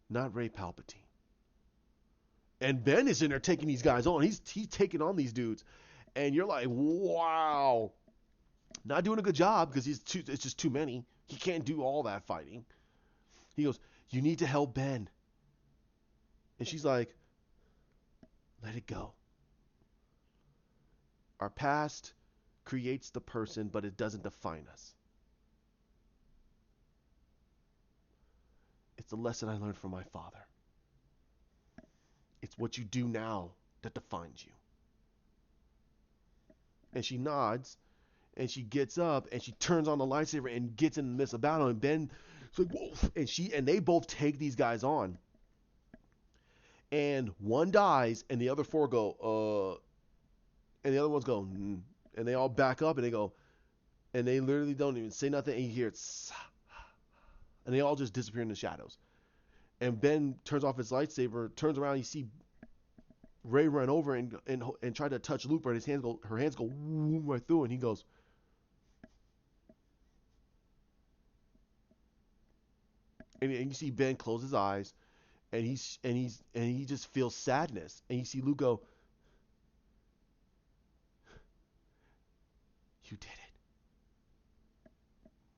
Speaker 1: not Rey Palpatine. And Ben is in there taking these guys on. He's taking on these dudes, and you're like, wow, not doing a good job because it's just too many. He can't do all that fighting. He goes, you need to help Ben. And she's like, let it go. Our past creates the person, but it doesn't define us. It's a lesson I learned from my father. It's what you do now that defines you. And she nods, and she gets up, and she turns on the lightsaber and gets in the midst of battle. And Ben's like, whoa. And they both take these guys on. And one dies, and the other four go, and the other ones go, and they all back up, and they go, and they literally don't even say nothing, and you hear it, and they all just disappear in the shadows. And Ben turns off his lightsaber, turns around, you see Rey run over and try to touch Luke, but her hands go right through, and he goes, and you see Ben close his eyes, and he just feels sadness, and you see Luke go, you did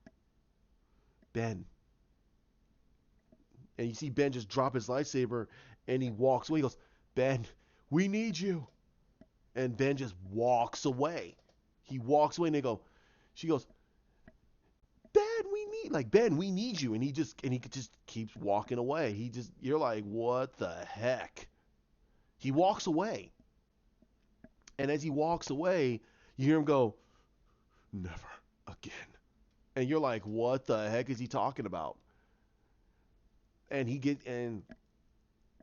Speaker 1: it, Ben. And you see Ben just drop his lightsaber, and he walks away. He goes, Ben, we need you. And Ben just walks away. He walks away, and she goes, Ben, we need you. And he just keeps walking away. You're like, what the heck? He walks away. And as he walks away, you hear him go, never again. And you're like, what the heck is he talking about? And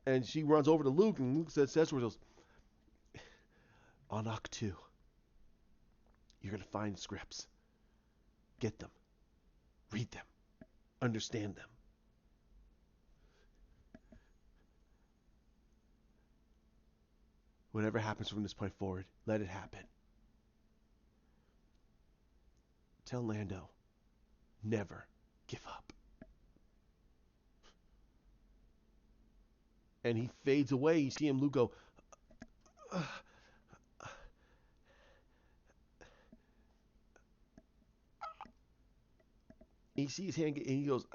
Speaker 1: and she runs over to Luke, and Luke says to her, on Ahch-To, you're going to find scripts. Get them. Read them. Understand them. Whatever happens from this point forward, let it happen. Tell Lando, never give up. And he fades away. You see him, Luke, go, and you see his hand, and he goes,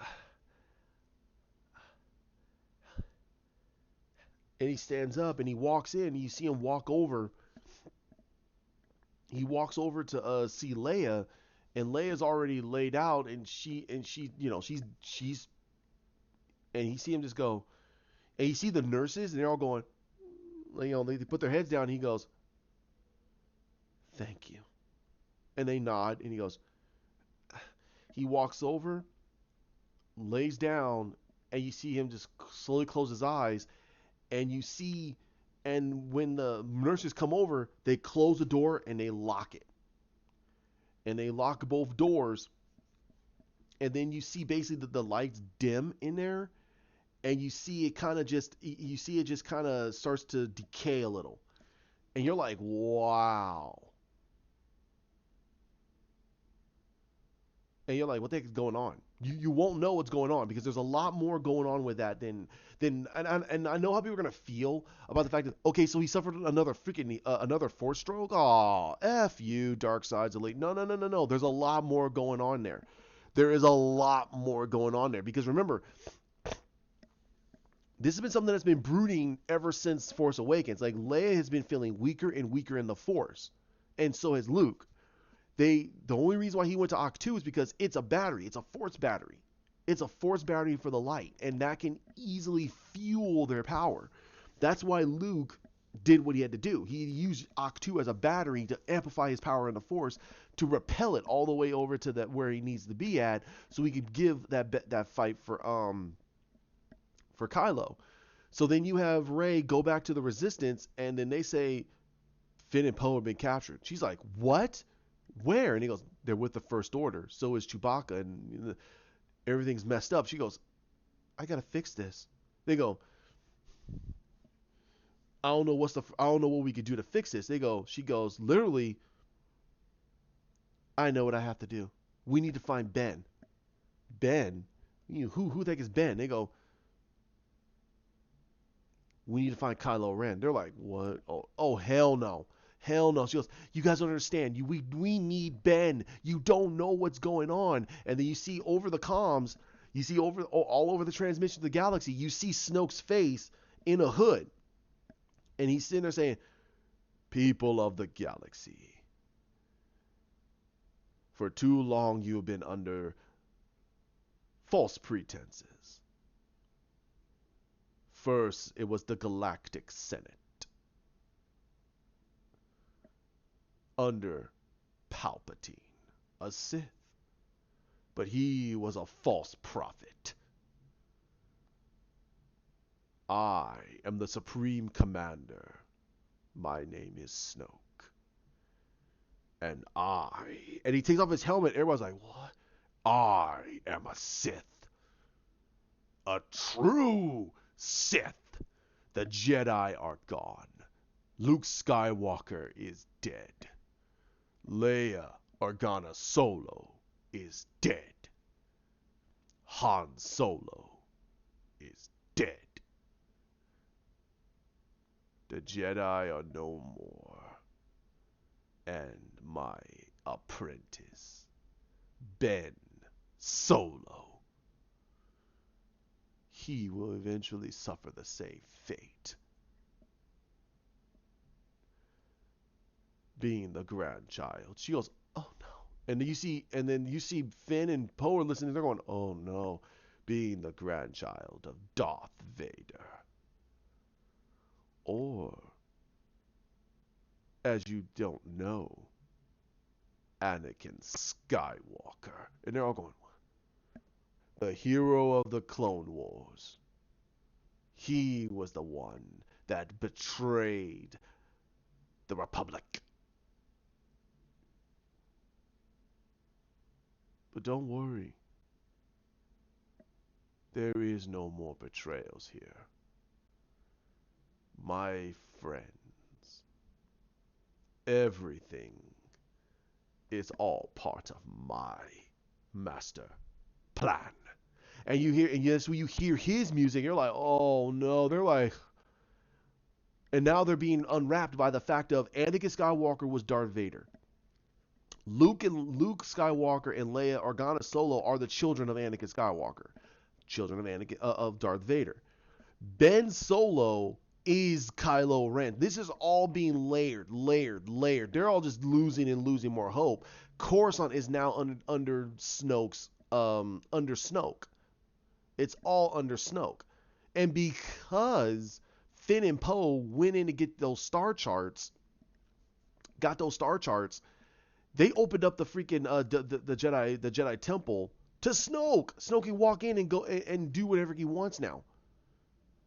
Speaker 1: and he stands up, and he walks in, and you see him walk over. He walks over to see Leia, and Leia's already laid out, and she's, and you see him just go, and you see the nurses, and they're all going, they put their heads down, and he goes, thank you. And they nod, and he goes, he walks over, lays down, and you see him just slowly close his eyes, and you see, and when the nurses come over, they close the door and they lock it. And they lock both doors, and then you see basically the lights dim in there, and you see it just kind of starts to decay a little. And you're like, wow. And you're like, what the heck is going on? You won't know what's going on because there's a lot more going on with that than and I know how people are gonna feel about the fact that okay, so he suffered another freaking another force stroke. Oh, f you, Dark Side's elite. No, no, no, no, no. There's a lot more going on there. There is a lot more going on there because remember, this has been something that's been brooding ever since Force Awakens. Like Leia has been feeling weaker and weaker in the Force, and so has Luke. The only reason why he went to Octu is because it's a battery. It's a force battery. It's a force battery for the light, and that can easily fuel their power. That's why Luke did what he had to do. He used Octu as a battery to amplify his power in the force to repel it all the way over to that where he needs to be at, so he could give that fight for Kylo. So then you have Rey go back to the Resistance, and then they say Finn and Poe have been captured. She's like, what? Where? And he goes, they're with the First Order. So is Chewbacca, and everything's messed up. She goes, I gotta fix this. They go, I don't know what we could do to fix this. She goes, literally, I know what I have to do. We need to find Ben. Ben? Who the heck is Ben? They go, we need to find Kylo Ren. They're like, what? Oh hell no. Hell no. She goes, you guys don't understand. We need Ben. You don't know what's going on. And then you see over the comms, you see all over the transmission of the galaxy, you see Snoke's face in a hood. And he's sitting there saying, people of the galaxy, for too long you have been under false pretenses. First, it was the Galactic Senate under Palpatine, a Sith. But he was a false prophet. I am the Supreme Commander. My name is Snoke. And he takes off his helmet. Everyone's like, what? I am a Sith. A true Sith. The Jedi are gone. Luke Skywalker is dead. Leia Organa-Solo is dead. Han Solo is dead. The Jedi are no more. And my apprentice, Ben Solo, he will eventually suffer the same fate. Being the grandchild. She goes, oh no. And then you see Finn and Poe are listening. They're going, oh no. Being the grandchild of Darth Vader. Or, as you don't know, Anakin Skywalker. And they're all going, the hero of the Clone Wars. He was the one that betrayed the Republic. But don't worry. There is no more betrayals here. My friends, everything is all part of my master plan. And yes, when you hear his music, you're like, oh no. They're like, and now they're being unwrapped by the fact of Anakin Skywalker was Darth Vader. Luke Skywalker and Leia Organa-Solo are the children of Anakin Skywalker, children of Darth Vader. Ben Solo is Kylo Ren. This is all being layered. They're all just losing more hope. Coruscant is now under Snoke's under Snoke. It's all under Snoke. And because Finn and Poe went in to get those star charts, they opened up the freaking the Jedi temple to Snoke. Snoke can walk in and go and do whatever he wants now.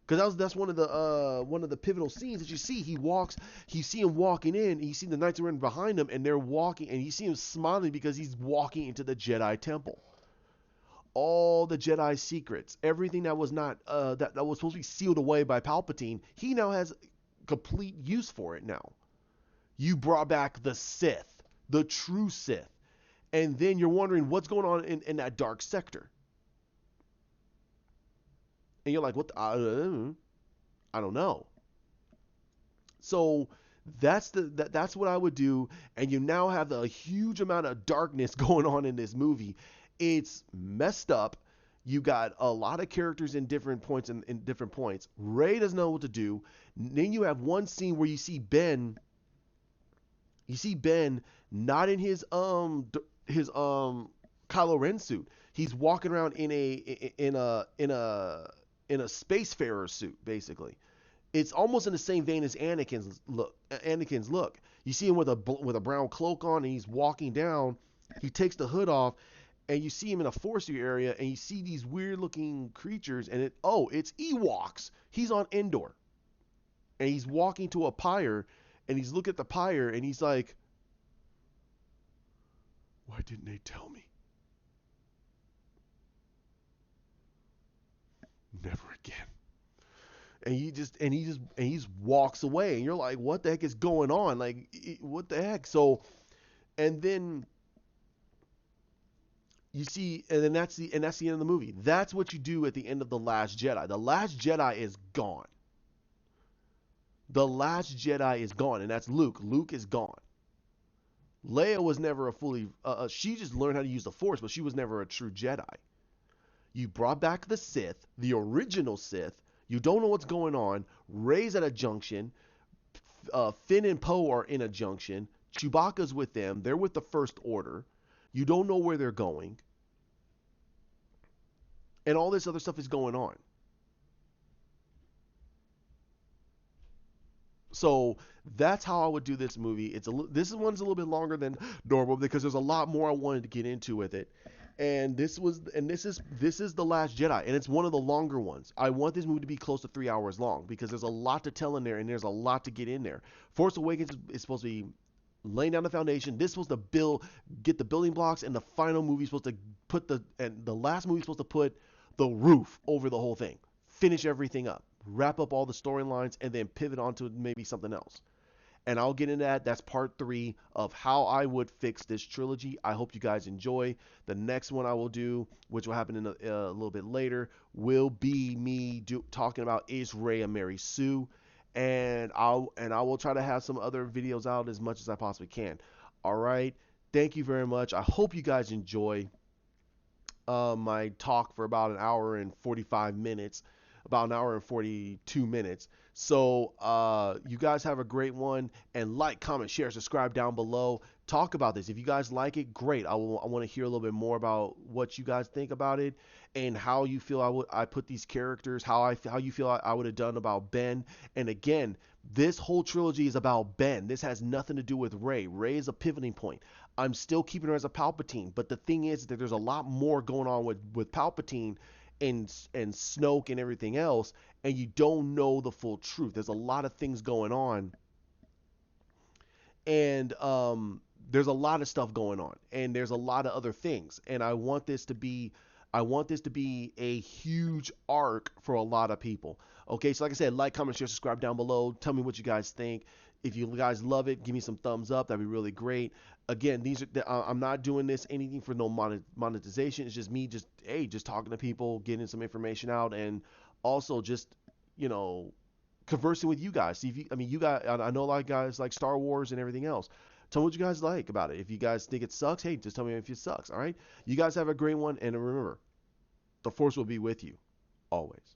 Speaker 1: Because that's one of the pivotal scenes that you see. You see him walking in, and you see the Knights of Ren behind him, and they're walking, and you see him smiling because he's walking into the Jedi temple. All the Jedi secrets, everything that was not that was supposed to be sealed away by Palpatine, he now has complete use for it now. You brought back the Sith, the true Sith. And then you're wondering what's going on in that dark sector. And you're like, what? I don't know. So that's what I would do. And you now have a huge amount of darkness going on in this movie. It's messed up. You got a lot of characters in different points in different points. Ray doesn't know what to do. Then you have one scene where you see Ben. You see Ben not in his Kylo Ren suit. He's walking around in a spacefarer suit, basically. It's almost in the same vein as Anakin's look. Anakin's look. You see him with a brown cloak on, and he's walking down. He takes the hood off, and you see him in a forestry area, and you see these weird looking creatures, and it's Ewoks. He's on Endor, and he's walking to a pyre, and he's looking at the pyre, and he's like, "Why didn't they tell me? Never again." And he just walks away, and you're like, what the heck is going on? Like, what the heck? So, and then you see, and then that's the end of the movie. That's what you do at the end of The Last Jedi. The Last Jedi is gone. The Last Jedi is gone, and that's Luke. Luke is gone. Leia was never a fully she just learned how to use the Force, but she was never a true Jedi. You brought back the Sith, the original Sith. You don't know what's going on. Rey's at a junction. Finn and Poe are in a junction. Chewbacca's with them. They're with the First Order. You don't know where they're going. And all this other stuff is going on. So that's how I would do this movie. This one's a little bit longer than normal because there's a lot more I wanted to get into with it. And this is The Last Jedi, and it's one of the longer ones. I want this movie to be close to 3 hours long because there's a lot to tell in there, and there's a lot to get in there. Force Awakens is supposed to be laying down the foundation. This was to get the building blocks, and the final movie is supposed to the last movie is supposed to put the roof over the whole thing, finish everything up, wrap up all the storylines, and then pivot onto maybe something else. And I'll get into that. That's part 3 of how I would fix this trilogy. I hope you guys enjoy. The next one I will do, which will happen in a little bit later, will be me talking about Is Rey a Mary Sue, and I will try to have some other videos out as much as I possibly can. All right. Thank you very much. I hope you guys enjoy my talk for about an hour and 45 minutes, about an hour and 42 minutes. So you guys have a great one, and like, comment, share, subscribe down below. Talk about this. If you guys like it, great. I want to hear a little bit more about what you guys think about it and how you feel I put these characters, how you feel I would have done about Ben. And again, this whole trilogy is about Ben. This has nothing to do with Rey. Rey is a pivoting point. I'm still keeping her as a Palpatine, but the thing is that there's a lot more going on with Palpatine and Snoke and everything else, and you don't know the full truth. There's a lot of things going on, and there's a lot of stuff going on, and there's a lot of other things, and I want this to be a huge arc for a lot of people. Okay, so like I said, like, comment, share, subscribe down below. Tell me what you guys think. If you guys love it, give me some thumbs up. That'd be really great. Again, I'm not doing this anything for no monetization. It's just me, just talking to people, getting some information out, and also just, you know, conversing with you guys. See if you guys, I know a lot of guys like Star Wars and everything else. Tell me what you guys like about it. If you guys think it sucks, hey, just tell me if it sucks. All right. You guys have a great one, and remember, the Force will be with you always.